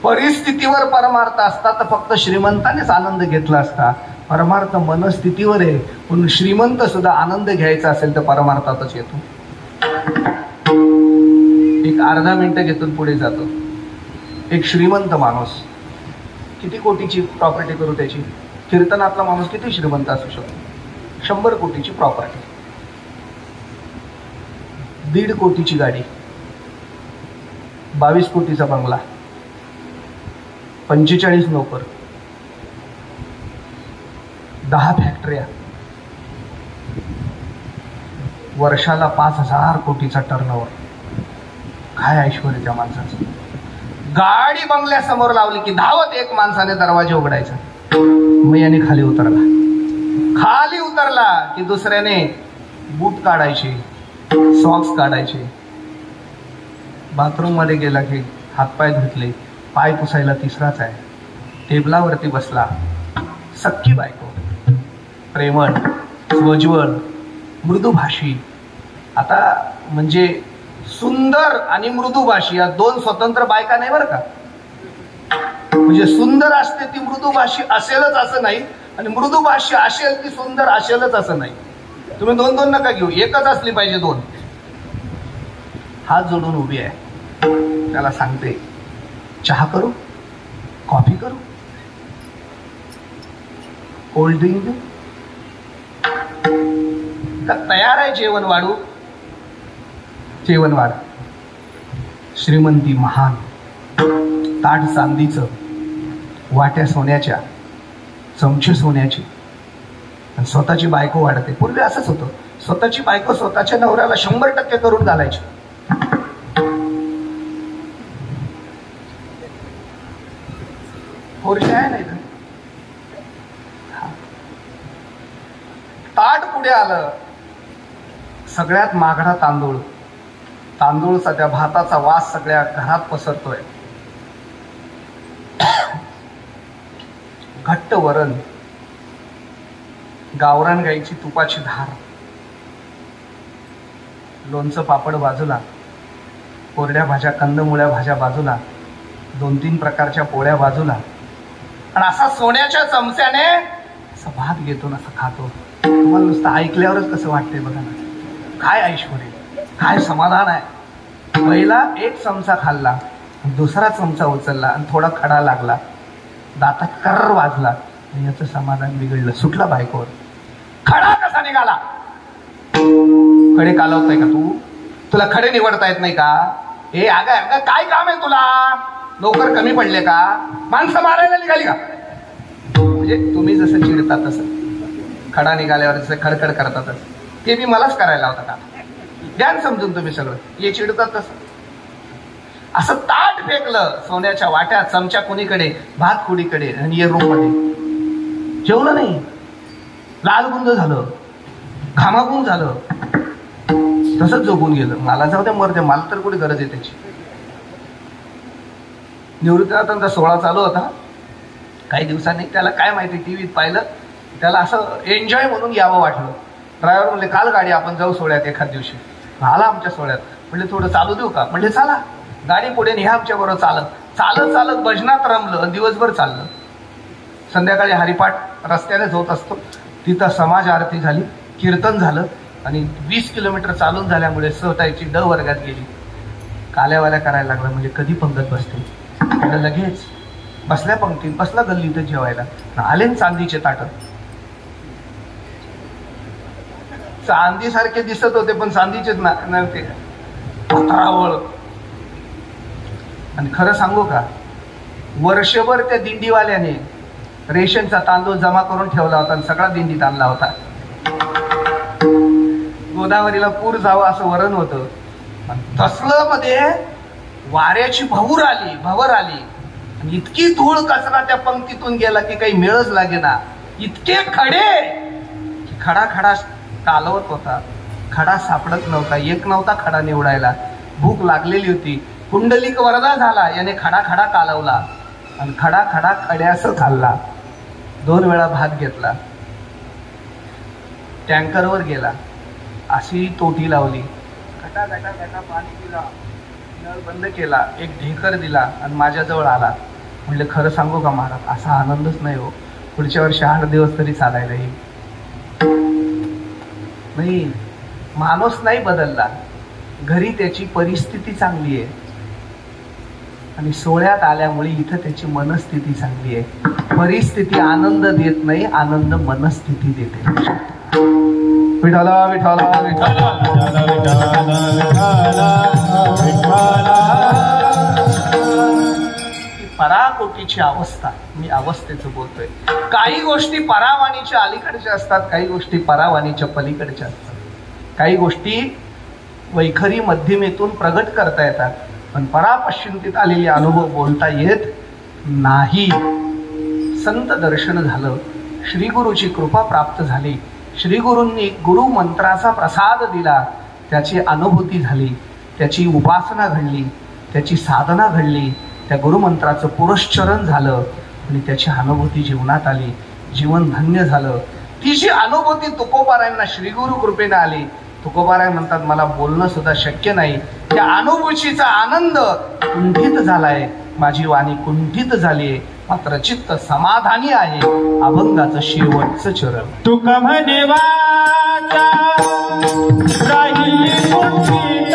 परिस्थितीवर परमार्थ असता तर फक्त श्रीमंतानेच आनंद घेतला असता. परमार्थ मनस्थितीवर आहे, म्हणून श्रीमंत सुद्धा आनंद घ्यायचा असेल तर परमार्थातच येतो. एक अर्धा मिनिटं घेतून पुढे जातो. एक श्रीमंत माणूस, किती कोटीची प्रॉपर्टी करू त्याची? कीर्तनातला माणूस किती श्रीमंत असू शकतो? 100 कोटीची प्रॉपर्टी, 1.5 कोटीची गाडी, 22 कोटीचा बंगला, 45 नोकर, 10 फॅक्टऱ्या, वर्षाला 5,000 कोटीचा टर्नओव्हर. काय ऐश्वर्य त्या माणसाचं! गाडी बंगल्यासमोर लावली की धावत एक माणसाने दरवाजा उघडायचा, मग याने खाली उतरला की दुसऱ्याने बूट काढायचे, सॉक्स काढायचे. बाथरूम मध्ये गेला की हातपाय धुतले, पाय पुसायला तिसराच आहे. टेबलावरती बसला, सख्खी बायको, प्रेमळ, स्वज्वळ, मृदुभाषी. आता म्हणजे सुंदर आणि मृदुभाषी या 2 स्वतंत्र बायका नाही बरं का. म्हणजे सुंदर असते ती मृदुभाषी असेलच असं नाही, आणि मृदुभाषी असेल ती सुंदर असेलच असं नाही. तुम्ही 2-2 नका घेऊ, एकच असली पाहिजे 2. हात जोडून उभी आहे, त्याला सांगते, चहा करू, कॉफी करू, कोल्ड ड्रिंक देऊ का? तयार आहे जेवण वाढू. जेवण वाढ. श्रीमंती महान, ताट चांदीचं, वाट्या सोन्याच्या, चमचे सोन्याचे, आणि स्वतःची बायको वाढते. पूर्वी असंच होतं, स्वतःची बायको स्वतःच्या नवऱ्याला 100% करून घालायची. पोरशी आहे नाही तर ताट पुढे आलं, सगळ्यात मागडा तांदूळ, तांदूळचा त्या भाताचा वास सगळ्या घरात पसरतोय. घट्ट वरण, गावरान गाईची तुपाची धार, लोणचं पापड बाजूला, कोरड्या भाज्या, कंदमुळ्या भाज्या बाजूला, 2-3 प्रकारच्या पोळ्या बाजूला, आणि असा सोन्याच्या चमच्याने असा भात घेतो ना, असं खातो. तुम्हाला नुसतं ऐकल्यावरच कसं वाटतंय बघा ना. काय ऐश्वर्य, काय समाधान आहे. पहिला 1 चमचा खाल्ला, दुसरा चमचा उचलला आणि थोडा खडा लागला, दातात कर्र वाजला, याचं समाधान बिघडलं, सुटला बायकोवर. खडा कसा निघाला? खडे कालवताय का तू? तुला खडे निवडता येत नाही का? हे अगं काय काम आहे तुला? नोकर कमी पडले का? माणसं मारायला निघाली का? म्हणजे तुम्ही जसं चिडता तसं, खडा निघाल्यावर जसं खडखड करतातच, ते मी मलाच करायला होता का, ध्यान समजून तुम्ही सगळं. हे चिडतात तसं. असं ताट फेकलं सोन्याच्या वाट्यात, चमचा कुणीकडे, भात कुणीकडे, आणि ये रूम मध्ये जेवलं नाही. लालगुंद झालं, घामागुंद झालं, तसंच झोपून गेलं. मला जाऊ द्या मरते, मला तर कुठे गरज आहे त्याची. निवृत्तीनाथांचा 16 चालू होता. काही दिवसांनी त्याला काय माहिती, टीव्हीत पाहिलं, त्याला असं एन्जॉय म्हणून यावं वाटलं. ड्रायव्हर म्हणले काल गाडी आपण जाऊ सोहळ्यात एखाद दिवशी. आला आमच्या सोहळ्यात. म्हणले थोडं चालू देऊ का? म्हणले चाला. गाडी पुढे न्या आमच्या बरोबर. चालत चालत चालत भजनात रमलं, दिवसभर चाललं. संध्याकाळी हरिपाठ रस्त्याने होत असतो, तिथं समाज आरती झाली, कीर्तन झालं, आणि 20 किलोमीटर चालून झाल्यामुळे सहताईची ड वर्गात गेली. काल्यावाल्या करायला लागला, म्हणजे कधी पंगत बसते. लगेच बसल्या पंक्तीत बसला गल्लीत जेवायला. आले चांदीचे ताट, चांदी सारखे दिसत होते पण चांदीचेच नव्हते, पत्रावळ. आणि खरं सांगू का, वर्षभर त्या दिंडीवाल्याने रेशनचा तांदूळ जमा करून ठेवला होता आणि सगळा दिंडीत आणला होता. गोदावरीला पूर जावं असं वरण होतं. तसलं मध्ये वाऱ्याची भवर आली आणि इतकी धूळ कचरा त्या पंक्तीतून गेला की काही मिळच लागेना. इतके खडे की खडा खडा कालवत होता. खडा सापडत नव्हता, एक नव्हता खडा निवडायला. भूक लागलेली होती. कुंडलिक वरदा झाला, याने खडा खडा कालवला आणि खडा खडा खड्यास खाल्ला. 2 वेळा भात घेतला, टँकरवर गेला, अशी तोटी लावली, घटा घटा घटा पाणी दिला, नळ बंद केला, एक ढेकर दिला आणि माझ्याजवळ आला. म्हणले खरं सांगू का महाराज, असा आनंदच नाही हो. पुढच्या वर्षी 8 दिवस तरी चालायला येईल. नाही, माणूस नाही बदलला, घरी त्याची परिस्थिती चांगली आहे आणि सोहळ्यात आल्यामुळे इथं त्याची मनस्थिती चांगली आहे. परिस्थिती आनंद देत नाही, आनंद मनस्थिती देते. विठाला विठाला विठाला पराकोटीची अवस्था, मी अवस्थेचं बोलतोय. काही गोष्टी परावाणीच्या अलीकडच्या असतात, काही गोष्टी परावाणीच्या पलीकडच्या असतात. काही गोष्टी वैखरी मध्यमेतून प्रगट करता येतात, पण परापश्चिंतीत आलेले अनुभव बोलता येत नाही. संत दर्शन झालं, श्रीगुरूची कृपा प्राप्त झाली, श्रीगुरूंनी गुरु मंत्राचा प्रसाद दिला, त्याची अनुभूती झाली, त्याची उपासना घडली, त्याची साधना घडली, त्या गुरुमंत्राचं पुरश्चरण झालं आणि त्याची अनुभूती जीवनात आली. जीवन धन्य झालं. ती जी अनुभूती तुकोबारायांना श्रीगुरु कृपेने आली. तुकोबाराय म्हणतात मला बोलणं सुद्धा शक्य नाही. त्या अनुभूतीचा आनंद कुंठित झालाय, माझी वाणी कुंठित झालीये, मात्र चित्त समाधानी आहे. अभंगाचं शेवटचं चरण. तुका म्हणे वाचा राहिली कुंठित,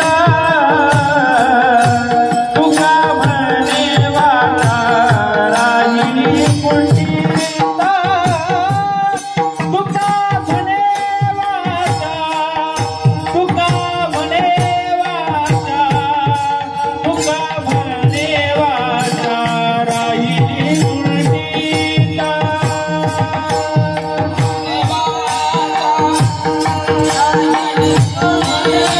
तुका म्हणे वाचा राहिली कुंठित, तुका म्हणे वाचा, तुका म्हणे वाचा, तुका म्हणे वाचा राहिली कुंठित. Yeah.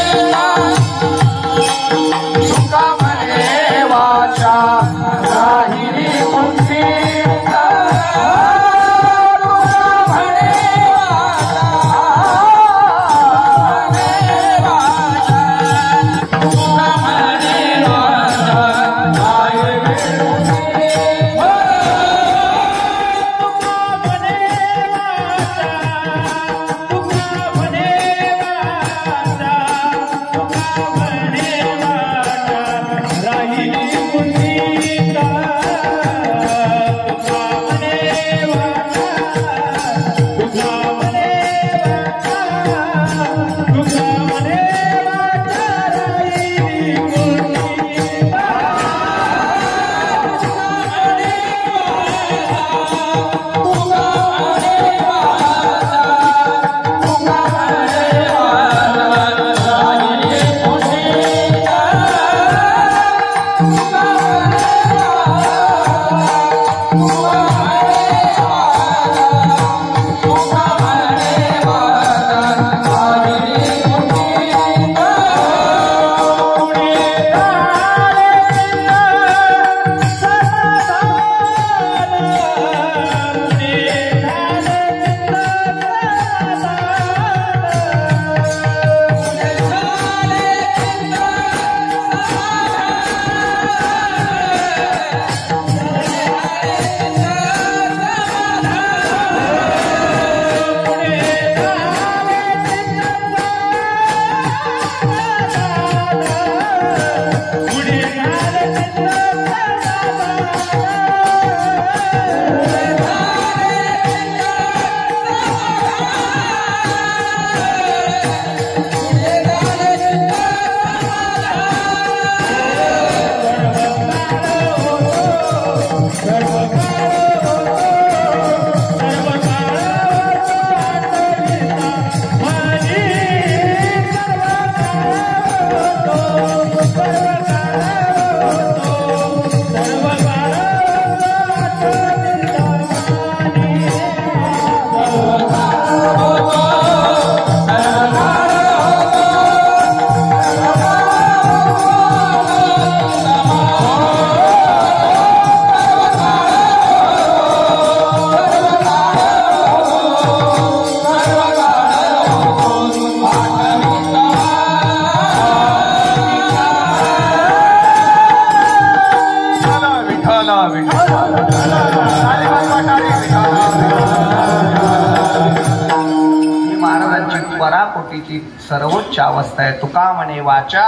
शेवटच्या अवस्था आहे. तुका म्हणे वाचा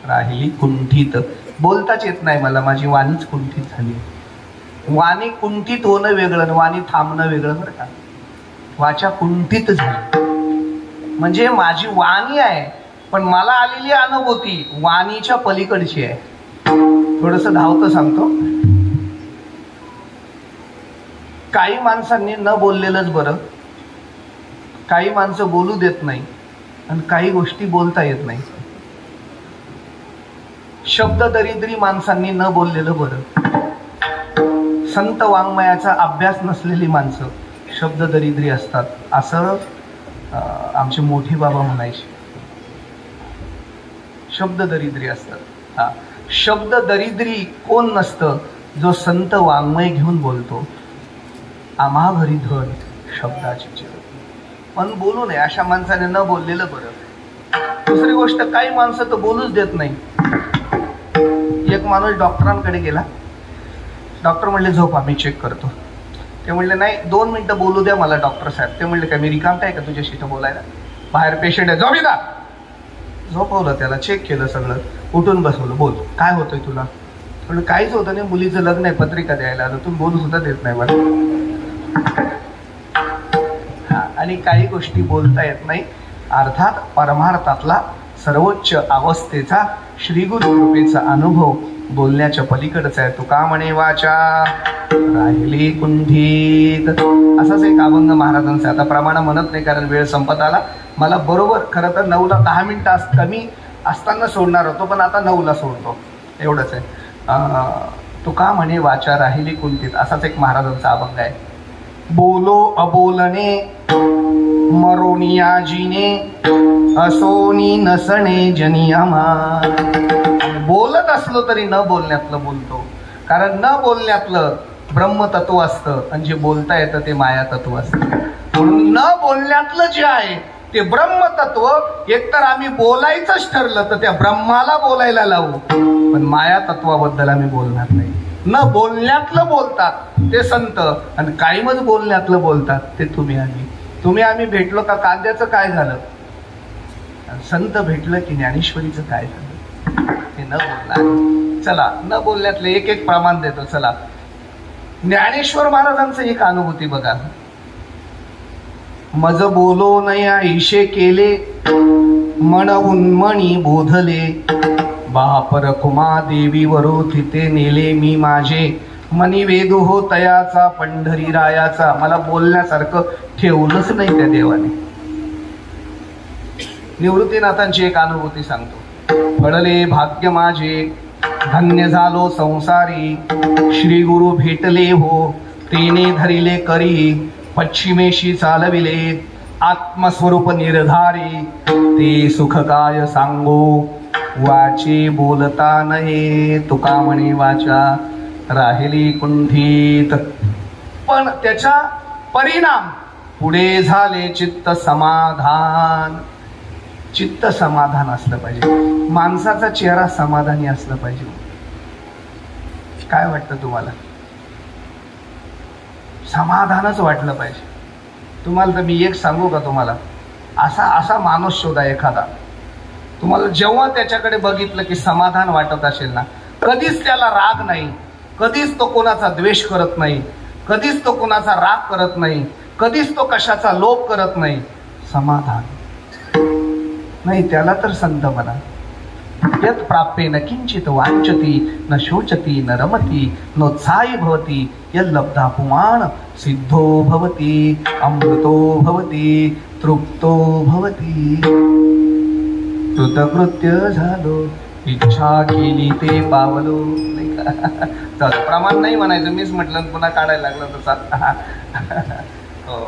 राहिली कुंठित. बोलताच येत नाही मला, माझी वाणीच कुंठित झाली. वाणी कुंठित होणं वेगळं आणि वाणी थांबणं वेगळं बरं का. वाचा कुंठित झाली म्हणजे माझी वाणी आहे पण मला आलेली अनुभूती वाणीच्या पलीकडची आहे. थोडस धावतं सांगतो. काही माणसांनी न बोललेलंच बरं. काही माणसं बोलू देत नाही आणि काही गोष्टी बोलता येत नाही. शब्द दरिद्री माणसांनी न बोललेलं बरं. संत वाङ्मयाचा अभ्यास नसलेली माणसं शब्द दरिद्री असतात असं आमचे मोठे बाबा म्हणायचे. शब्द दरिद्री असतात. हा, शब्द दरिद्री कोण नसतं? जो संत वाङ्मय घेऊन बोलतो. आम्हा घरी धन शब्दाची चिरत. पण बोलू नये अशा माणसाने न बोललेलं बरं. दुसरी गोष्ट, काही माणसं तर बोलूच देत नाही. एक माणूस डॉक्टरांकडे गेला. डॉक्टर म्हणले झोपा मी चेक करतो. ते म्हणले नाही 2 मिनिटं बोलू द्या मला डॉक्टर साहेब. ते म्हणले काय मी रिकामटा आहे का तुझ्याशी इथं बोलायला? बाहेर पेशंट आहे, झोप इथं. झोपवलं त्याला, चेक केलं सगळं, उठून बसवलं. बोल काय होतंय तुला? म्हणलं काहीच होतं नाही, मुलीचं लग्न आहे, पत्रिका द्यायला आलो, तुम्ही बोलू सुद्धा देत नाही मला. हा, आणि काही गोष्टी बोलता येत नाही. अर्थात परमार्थातला सर्वोच्च अवस्थेचा श्रीगुरु कृपेचा अनुभव बोलण्याच्या पलीकडचा आहे. तुका म्हणे वाचा राहिली कुंठित. असाच एक अभंग महाराजांचा. आता प्रमाण म्हणत नाही कारण वेळ संपत आला. मला बरोबर खरं तर 9ला 10 मिनिटं कमी असताना सोडणार होतो पण आता 9ला सोडतो. एवढंच आहे. तुका म्हणे वाचा राहिली कुंठित असाच एक महाराजांचा अभंग आहे. बोलो अबोलणे मरोनिया जीने असोनी नसणे जनियामा. बोलत असलो तरी न बोलण्यातलं बोलतो. कारण न बोलण्यातलं ब्रह्मतत्व असतं आणि जे बोलता येतं ते मायातत्व असतं. म्हणून न बोलण्यातलं जे आहे ते ब्रह्मतत्व एकतर आम्ही बोलायचंच ठरलं तर त्या ब्रह्माला बोलायला लावू, पण मायातत्वाबद्दल आम्ही बोलणार नाही. न बोलण्यातलं बोलतात ते संत आणि कायमच बोलण्यातलं बोलतात ते तुम्ही आम्ही. तुम्ही आम्ही भेटलो का कांद्याचं काय झालं? संत भेटलं की ज्ञानेश्वरीचं काय झालं? हे न बोलणार. चला न बोलण्यातले एक एक प्रमाण देतो. चला ज्ञानेश्वर महाराजांचं एक अनुभूती बघा. मज बोलो नया ईशे केले म्हणून मणी बोधले बापर कुमा देवी वरोथी ते नेले मी माझे मनी वेदू हो तयाचा पंढरी रायाचा. मला बोलण्यासारखं ठेवलंच नाही त्या देवाने. निवृत्तीनाथांची एक अनुभूती सांगतो. पडले भाग्य माझे धन्य झालो संसारी श्री गुरु भेटले हो तेने धरिले करी पश्चिमेशी चालविले आत्मस्वरूप निर्धारी ते सुख काय सांगो वाचे बोलता नये. तुका म्हणे वाचा राहिली कुंठित. पण त्याचा परिणाम पुढे झाले चित्त समाधान. चित्त समाधान असलं पाहिजे. माणसाचा चेहरा समाधानी असला पाहिजे. काय वाटतं तुम्हाला? समाधानच वाटलं पाहिजे तुम्हाला. तर मी एक सांगू का तुम्हाला, असा माणूस शोधा एखादा. तुम्हाला जेव्हा त्याच्याकडे बघितलं की समाधान वाटत असेल ना, कधीच त्याला राग नाही, कधीच तो कोणाचा द्वेष करत नाही, कधीच तो कोणाचा राग करत नाही, कधीच तो कशाचा लोभ करत नाही. समाधान नाही त्याला तर संत म्हणा. यत् प्राप्ये न किंचित वांचती न शोचती न रमती नोत्साही भवती यल्लब्धा पुमान् सिद्धो भवती अमृतो भवती तृप्तो भवती. कृतकृत्य झालो इच्छा केली ते पावलो. नाही का? प्रमाण नाही म्हणायचं, मीच म्हटलं पुन्हा काढायला लागलं तर हो.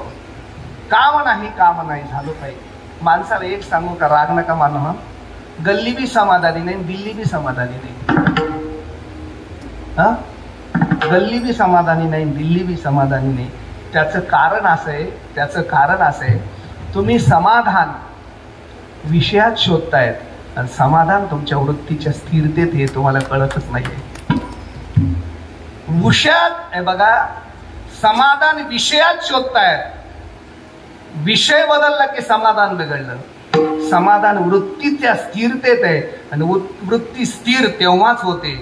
काम नाही काम नाही झालं पाहिजे. माणसाला एक सांगू का, राग नका मानू. हा, गल्ली बी समाधानी नाही, दिल्ली बी समाधानी नाही. हा, गल्ली बी समाधानी नाही, दिल्ली बी समाधानी नाही. त्याचं कारण असं आहे तुम्ही समाधान विषयात शोधतायत आणि समाधान तुमच्या वृत्तीच्या स्थिरतेत हे तुम्हाला कळतच नाहीये. विषयात बघा, समाधान विषयात शोधतायत. विषय बदलला की समाधान बिघडलं. समाधान वृत्तीच्या स्थिरतेत आहे. आणि वृत्ती स्थिर तेव्हाच होते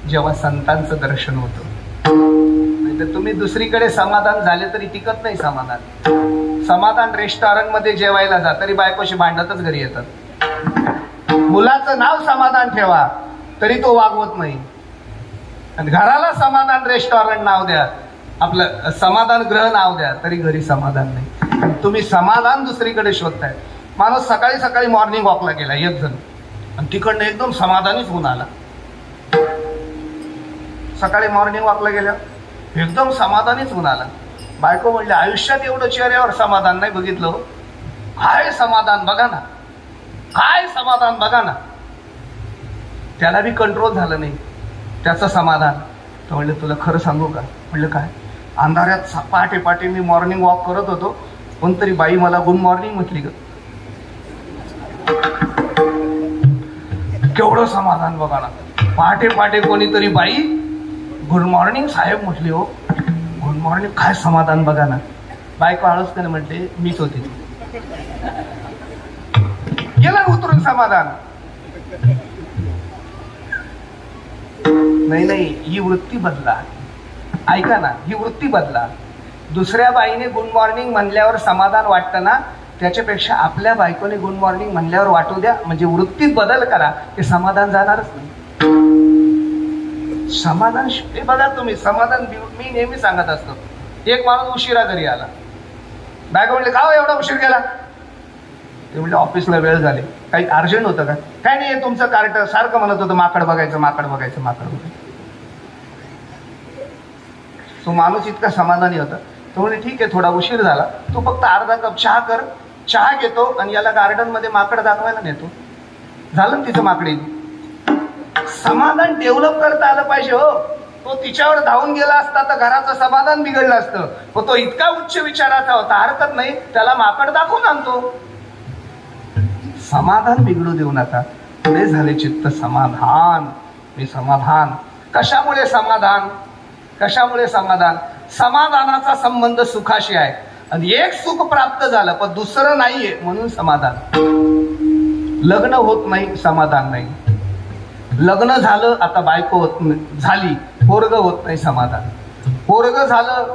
जेव्हा संतांचं दर्शन होतं. नाही तर तुम्ही दुसरीकडे समाधान झाले तरी टिकत नाही समाधान. समाधान रेस्टॉरंट मध्ये जेवायला जा तरी बायकोशी भांडतच घरी येतात. मुलाचं नाव समाधान ठेवा तरी तो वागवत नाही. आणि घराला समाधान रेस्टॉरंट नाव द्या, आपलं समाधान ग्रह नाव द्या, तरी घरी समाधान नाही. तुम्ही समाधान दुसरीकडे शोधताय. माणूस सकाळी सकाळी मॉर्निंग वॉकला गेला एक जण, आणि तिकडनं एकदम समाधानीच होऊन आला. सकाळी मॉर्निंग वॉकला गेल्या एकदम समाधानीच होऊन आला. बायको म्हणली आयुष्यात एवढं चेहऱ्यावर समाधान नाही बघितलं. काय समाधान बघा ना, काय समाधान बघा ना. त्याला बी कंट्रोल झालं नाही त्याचं समाधान. तर म्हणलं तुला खरं सांगू का? म्हणलं काय? अंधाऱ्यात पहाटे पहाटे मी मॉर्निंग वॉक करत होतो, कोणतरी बाई मला गुड मॉर्निंग म्हटली ग. केवढं समाधान बघा ना. पहाटे पहाटे कोणीतरी बाई गुड मॉर्निंग साहेब म्हटली. हो गुड मॉर्निंग, काय समाधान बघा ना. बायको आळस त्याने म्हटले मीच होती. गेला उतरून समाधान. नाही नाही, ही वृत्ती बदला. ऐका ना, ही वृत्ती बदला. दुसऱ्या बाईने गुड मॉर्निंग म्हणल्यावर समाधान वाटतं ना, त्याच्यापेक्षा आपल्या बायकोने गुड मॉर्निंग म्हणल्यावर वाटू द्या. म्हणजे वृत्तीत बदल करा, ते समाधान जाणारच नाही. समाधान हे बघा तुम्ही, समाधान मी नेहमी सांगत असतो. एक माणूस उशिरा घरी आला. बायको म्हणले का एवढा उशीर केला? ते म्हणले ऑफिसला वेळ झाली. काही अर्जंट होतं का? काय नाही, तुमचं कार्ट सारखं म्हणत होतं माकड बघायचं माकड बघायचं माकड बघायचं. तो माणूस इतका समाधानी होता. तो म्हणजे ठीक आहे थोडा उशीर झाला, तू फक्त अर्धा कप चहा कर, चहा घेतो आणि याला गार्डन मध्ये माकड दाखवायला नेतो. झालं ना तिचं माकडी. समाधान डेव्हलप करता आलं पाहिजे. हो, तो तिच्यावर धावून गेला असता तर घराचं समाधान बिघडलं असतं. पण तो इतका उच्च विचाराचा होता, हरकत नाही त्याला माकड दाखवून आणतो. समाधान बिघडू देऊ नका. पुढे झाले चित्त समाधान. मी समाधान. कशामुळे समाधान? कशामुळे समाधान? समाधानाचा संबंध सुखाशी आहे. आणि एक सुख प्राप्त झालं पण दुसरं नाहीये म्हणून समाधान. लग्न होत नाही समाधान नाही. लग्न झालं आता बायको होत झाली, पोरग होत नाही समाधान. पोरग झालं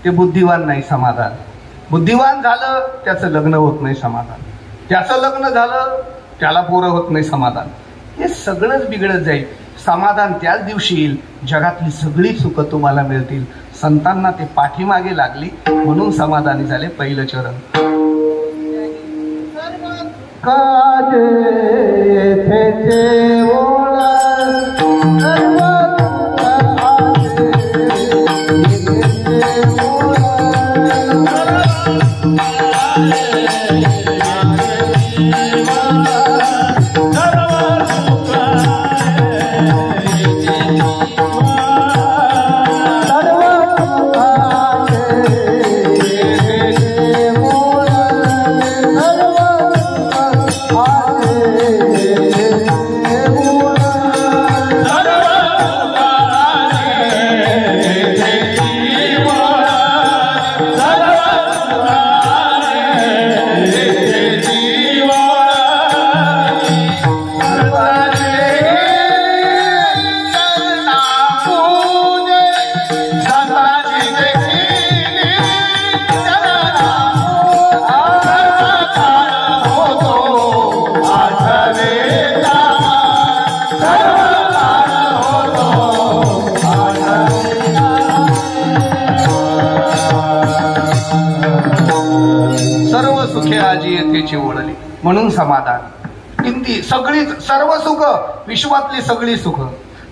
ते बुद्धिवान नाही समाधान. बुद्धिवान झालं त्याचं लग्न होत नाही समाधान. त्याचं लग्न झालं त्याला पोरं होत नाही समाधान. हे सगळंच बिघडत जाईल. समाधान त्याच दिवशी येईल जगातली सगळी सुख तुम्हाला मिळतील. संतांना ते पाठीमागे लागली म्हणून समाधानी झाले. पहिलं चरण. ओढली म्हणून समाधान. किंती सगळी सर्व सुख, विश्वातली सगळी सुख,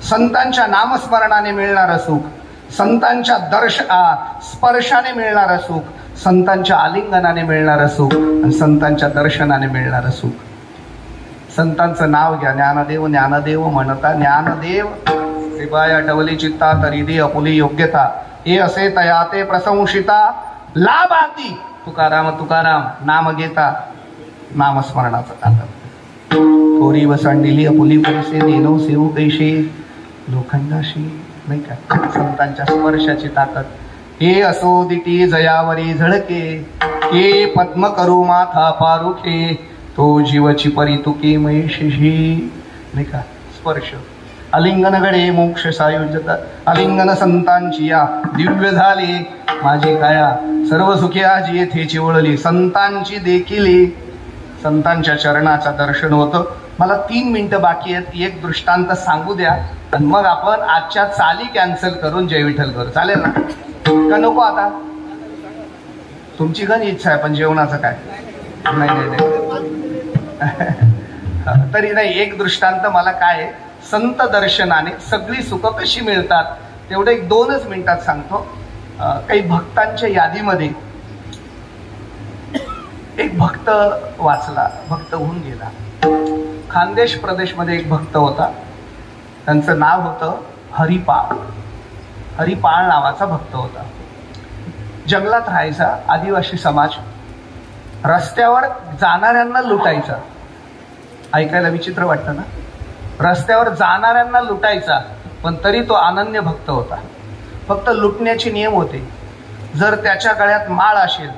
संतांच्या नामस्मरणाने मिळणारं सुख, संतांच्या स्पर्शाने मिळणारं सुख, संतांच्या आलिंगनाने मिळणारं सुख आणि संतांच्या दर्शनाने मिळणारं सुख. संतांचं नाव घ्या. ज्ञानदेव ज्ञानदेव म्हणता ज्ञानदेव कृपया टवली चित्ता तरी दे अपुली योग्यता. हे असे तया ते प्रशंसिता लाभाती. तुकाराम तुकाराम नाम घेता नामस्मरणाचं ताकद. थोरी वसांडिली अपुली पैसे देनो सेवू कैसे लोखंडाशी. नाही का? संतांच्या स्पर्शाची ताकद. हे असो दिटी जयावरी झळके, हे पद्म करू माथा पारुखे, तो जीवची परितुकी मैशिषी नाही का स्पर्श अलिंगन गडे मोक्ष सायुज्यता अलिंगन संतांची या दिव्य झाली माझी काया सर्व सुखी आज येथे चिवळली संतांची देखील संतांच्या चरणाचा दर्शन होतं. मला 3 मिनिटं बाकी आहेत. एक दृष्टांत सांगू द्या आणि मग आपण आजच्या चाली कॅन्सल करून जय विठ्ठल करू. चालेल ना का नको? आता तुमची गण इच्छा आहे पण जेवणाचं काय? नाही तरी नाही. एक दृष्टांत मला काय संत दर्शनाने सगळी सुख कशी मिळतात तेवढं 1-2च मिनिटात सांगतो. काही भक्तांच्या यादीमध्ये एक भक्त वाचला, भक्त होऊन गेला. खानदेश प्रदेशमध्ये एक भक्त होता. त्यांचं नाव होतं हरिपाळ. हरिपाळ नावाचा भक्त होता. जंगलात राहायचा, आदिवासी समाज. रस्त्यावर जाणाऱ्यांना लुटायचा. ऐकायला विचित्र वाटतं ना? रस्त्यावर जाणाऱ्यांना लुटायचा पण तरी तो अनन्य भक्त होता. फक्त लुटण्याचे नियम होते. जर त्याच्या गळ्यात माळ असेल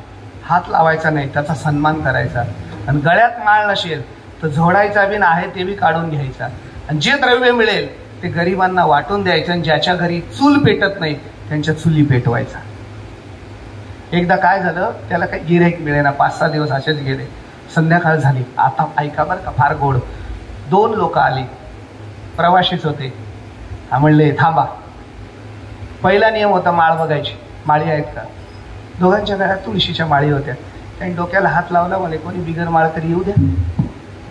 हात लावायचा नाही, त्याचा सन्मान करायचा. आणि गळ्यात माळ नसेल तर झोडायचा बिन आहे ते बी काढून घ्यायचा. आणि जे द्रव्य मिळेल ते गरिबांना वाटून द्यायचं. आणि ज्याच्या घरी चूल पेटत नाही त्यांच्या चुली पेटवायचा. एकदा काय झालं, त्याला काही गिऱ्हाईक मिळेना. 5-6 दिवस असेच गेले. संध्याकाळ झाली. आता ऐका बरं का, फार गोड. 2 लोक आली, प्रवाशीच होते. म्हणले थांबा. पहिला नियम होता माळ बघायची, माळी आहेत का. दोघांच्या घरात तुळशीच्या माळी होत्या. त्यांनी डोक्याला हात लावला. म्हणे कोणी बिगर माळ तरी येऊ द्या.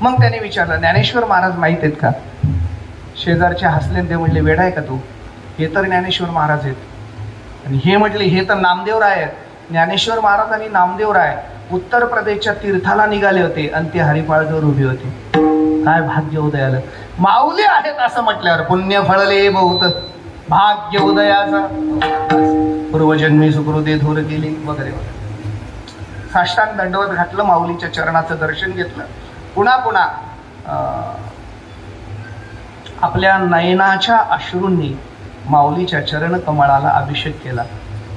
मग त्याने विचारलं ज्ञानेश्वर महाराज माहीत आहेत का? शेजारचे हसले. ते म्हणले वेडा आहे का तू? हे तर ज्ञानेश्वर महाराज आहेत. आणि हे म्हटले हे तर नामदेवराय आहेत. ज्ञानेश्वर महाराज आणि नामदेवराय उत्तर प्रदेशच्या तीर्थाला निघाले होते आणि ते हरिपाळजवळ उभे होते. काय भाग्य उदयाला. माऊली आहेत असं म्हटल्यावर पुण्य फळले बहुत भाग्य उदयाचा पूर्वजन्मी सुकृते धूर केली वगैरे वगैरे. साष्टांग दंडवत घातलं, माऊलीच्या चरणाचं दर्शन घेतलं. पुन्हा आपल्या नयनाच्या अश्रूंनी माऊलीच्या चरण कमळाला अभिषेक केला.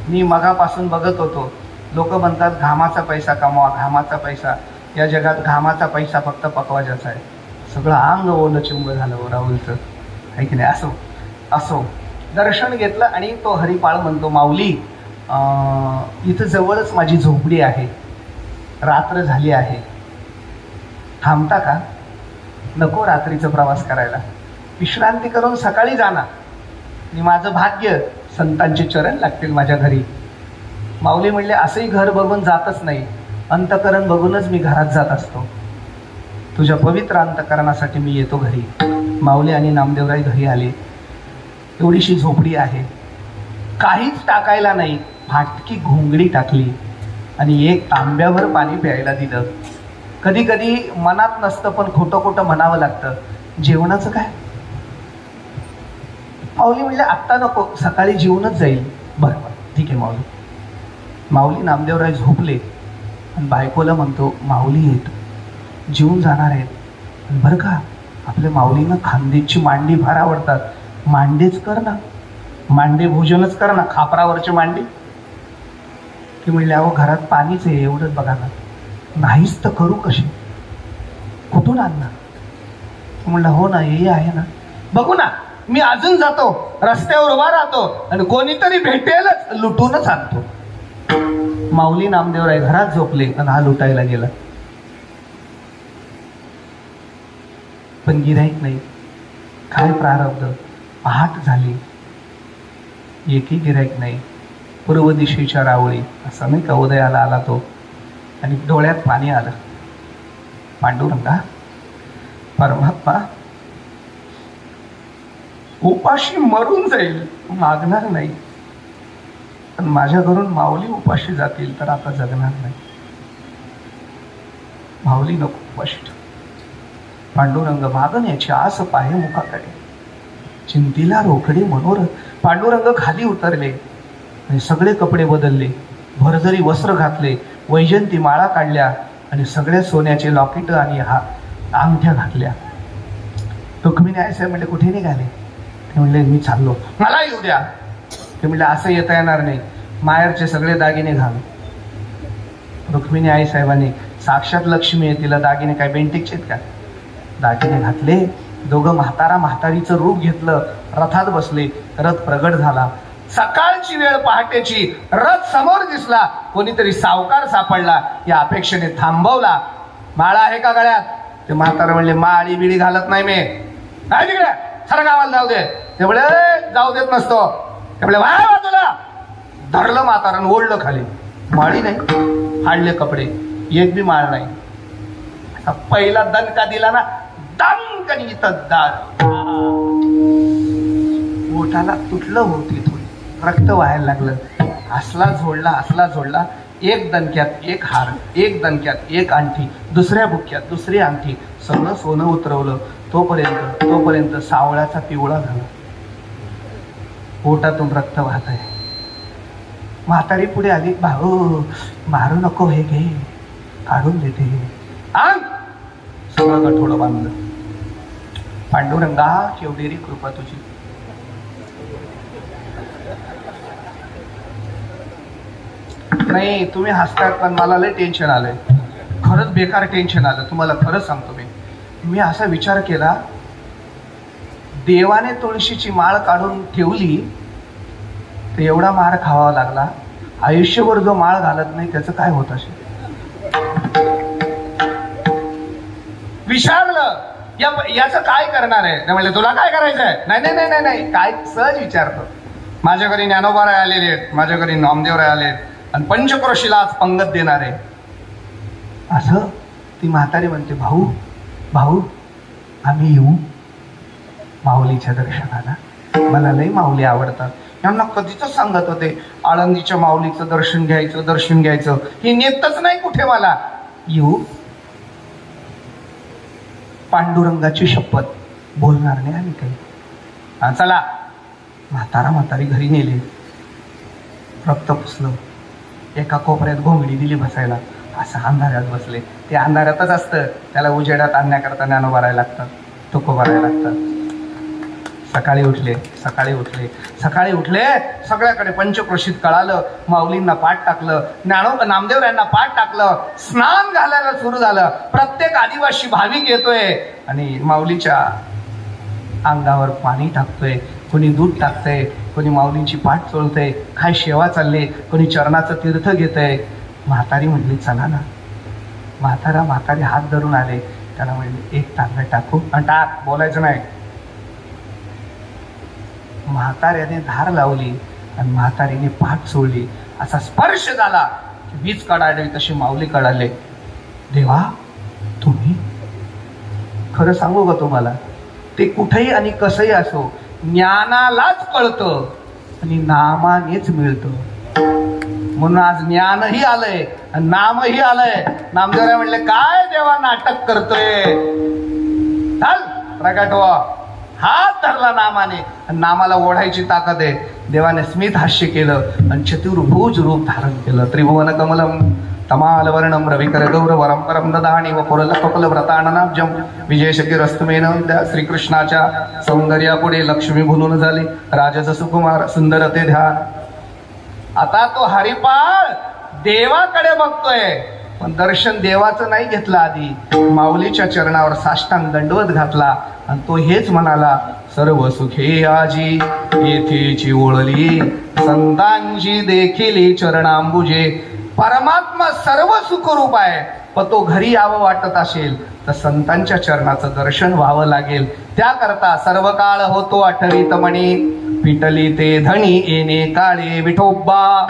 मी मगापासून बघत होतो. लोक म्हणतात घामाचा पैसा कमवा, घामाचा पैसा. या जगात घामाचा पैसा फक्त पकवाजाचा आहे. सगळं अंग ओलं चिंब झालं राहुलचं, आहे की नाही? असो दर्शन घेतलं आणि तो हरिपाळ म्हणतो माऊली इथं जवळच माझी झोपडी आहे. रात्र झाली आहे, थांबता का? नको रात्रीचा प्रवास करायला, विश्रांती करून सकाळी जाणार. आणि माझं भाग्य संतांचे चरण लागतील माझ्या घरी. माऊली म्हणले असंही घर बघून जातच नाही, अंतकरण बघूनच मी घरात जात असतो. तुझ्या पवित्र अंतकरणासाठी मी येतो घरी. माऊली आणि नामदेवराय घरी आले. एवढीशी झोपडी आहे, काहीच टाकायला नाही. फाटकी घोंगडी टाकली आणि एक तांब्याभर पाणी प्यायला दिलं. कधी कधी मनात नसतं पण खोटं खोटं म्हणावं लागतं. जेवणाचं काय? माऊली म्हणले आत्ता नको, सकाळी जेवणच जाईल. बरं ठीक आहे माऊली. माऊली नामदेवराय झोपले आणि बायकोला म्हणतो माऊली येत, जेवून जाणार आहेत बरं का. आपल्या माऊलीनं खांदेची मांडी फार आवडतात. मांडेच कर ना, मांडे भोजनच कर ना, खापरावरचे मांडे. ती म्हणले अहो घरात पाणीच आहे, एवढंच बघा ना. नाहीच तर करू कशी, कुठून आणणार? म्हणलं हो ना, हे आहे ना, बघू ना. मी अजून जातो, रस्त्यावर उभा राहतो आणि कोणीतरी भेटेलच, लुटूनच आणतो. माऊली नामदेवराय घरात झोपले आणि हा लुटायला गेला. पण गिऱ्हाईक नाही. काय प्रारब्ध. पहाट झाली, एकही गिऱ्हाईक नाही. पूर्व दिशेच्या रावळी असं नाही का, उदयाला आला तो आणि डोळ्यात पाणी आलं. पांडुरंगा परमात्मा उपाशी मरून जाईल, मागणार नाही. पण माझ्या घरून माऊली उपाशी जातील तर आता जगणार नाही. माऊली नको उपाशी ठेव. पांडुरंग मागन याची आस पाहे मुखाकडे, चिंतीला रोखडे मनोर. पांडुरंग खाली उतरले आणि सगळे कपडे बदलले, भरजरी वस्त्र घातले, वैजंती माळा काढल्या आणि सगळ्या सोन्याचे लॉकेट आणि अंगठ्या घातल्या. रुक्मिणी आईसाहेब म्हणले कुठे निघाले? ते म्हणले मी चाललो, मला येऊ द्या. ते म्हणले असं येता येणार नाही, माहेरचे सगळे दागिने घाल. रुक्मिणी आईसाहेबांनी साक्षात लक्ष्मी आहे, तिला दागिने काय बेंटिकचे आहेत का? दागिने घातले, दोघं म्हातारा म्हातारीचं रूप घेतलं, रथात बसले, रथ प्रगट झाला. सकाळची वेळ पहाटेची, रथ समोर दिसला, कोणीतरी सावकार सापडला, या अपेक्षेने थांबवला. माळा आहे का गळ्यात? ते म्हातारा म्हणले माळी बिळी घालत नाही मी. काय तिकडे सारा गावाला जाऊ दे. ते म्हणे जाऊ देत नसतो. ते म्हणे वा बाजूला. धरलं म्हातारानं, ओढलं खाली. माळी नाही, फाडले कपडे, एक बी माळ नाही. पहिला दणका दिला ना, दणकन इथं दार ओठाला तुटलं होती, थोडी रक्त व्हायला लागलं. असला झोडला, एक दणक्यात एक हार, एक दणक्यात एक अंगठी, दुसऱ्या बुक्क्यात दुसरी अंगठी, सगळं सोनं उतरवलं. तोपर्यंत सावळ्याचा पिवळा झाला, पोटातून रक्त वाहत आहे. म्हातारी पुढे आली, भाऊ मारू नको, हे घे, काढून देते. आण. सगळं गठोडं बांधलं. पांडुरंगा केवढेरी कृपा तुझी. नाही तुम्ही हसतात, पण मला लय टेन्शन आलंय, खरंच बेकार टेन्शन आलं. तुम्हाला खरंच सांगतो मी असा विचार केला, देवाने तुळशीची माळ काढून ठेवली तर एवढा मार खावा लागला. आयुष्यभर जो माळ घालत नाही त्याचं काय होत असेल. विचारलं याचं काय करणार आहे? म्हणले तुला काय करायचंय? नाही काय सहज विचारतो. माझ्या घरी ज्ञानोबा राय आलेले आहेत, माझ्या घरी नामदेव राय आले आणि पंचक्रोशीला आज पंगत देणार आहे. असं ती म्हातारी म्हणते, भाऊ आम्ही येऊ माऊलीच्या दर्शनाला. मला लई माऊली आवडतात. यांना कधीच सांगत होते आळंदीच्या माऊलीचं दर्शन घ्यायचं. हे नेतच नाही कुठे मला. येऊ. पांडुरंगाची शपथ, बोलणार नाही आम्ही काही. चला. म्हातारी घरी नेले, रक्त पुसलं, एका कोपऱ्यात घोंगडी दिली बसायला. असं अंधाऱ्यात बसले. ते अंधाऱ्यातच असतं, त्याला उजेडात आणण्याकरता ज्ञानो भरायला लागतात, तुको भरायला लागतात. सकाळी उठले, सगळ्याकडे पंचक्रोशीत कळालं, माऊलींना पाठ टाकलं, नामदेवरायांना पाठ टाकलं, स्नान घालायला सुरू झालं. प्रत्येक आदिवासी भाविक येतोय आणि माऊलीच्या अंगावर पाणी टाकतोय, कोणी दूध टाकतंय, कोणी माऊलींची पाठ चोळतंय, काय सेवा चालले, कोणी चरणाचं तीर्थ घेतंय. म्हातारी म्हणली चला ना. म्हातारी हात धरून आले, त्याला म्हणले एक तांब्या टाकू आणि टाक, बोलायचं नाही. म्हाताऱ्याने धार लावली आणि म्हातारीने पाठ सोडली. असा स्पर्श झाला की वीज कडाली तशी माऊली कडाले. देवा तुम्ही, खरं सांगू का तुम्हाला, ते कुठेही आणि कसंही असो, ज्ञानालाच कळतं आणि नामानेच मिळतं. म्हणून आज ज्ञानही आलंय आणि नामही आलंय. नामदेवराय म्हणले काय देवा नाटक करतोय, चाल प्रगट व्हा. हात धरला नामाने, नामाला ओढायची ताकद आहे. देवाने स्मित हास्य केलं आणि चतुर्भुज रूप धारण केलं. त्रिभुवन कमलम तमाल वर्णम रविकर गौरवरम परम ददाणी व पुरल कपल व्रताननाब्जम विजयशकीरस्तुमेन. त्या श्रीकृष्णाच्या सौंदर्यापुढे लक्ष्मी भुलून झाली. राजस सुकुमार सुंदर ते ध्यान. आता तो हरिपाळ देवाकडे बघतोय, पण दर्शन देवाचं नाही घेतलं. आधी माऊलीच्या चरणावर साष्टांग दंडवत घातला आणि तो हेच म्हणाला, सर्व सुखे आजी येथेची ओळली, संतांची देखील चरणांबुजे. परमात्मा सर्व सुखरूप आहे, पण तो घरी यावं वाटत असेल तर संतांच्या चरणाचं दर्शन व्हावं लागेल. त्याकरता सर्व काळ होतो आठवीत म्हणे, पिटली ते धणी येणे काळे विठोबा.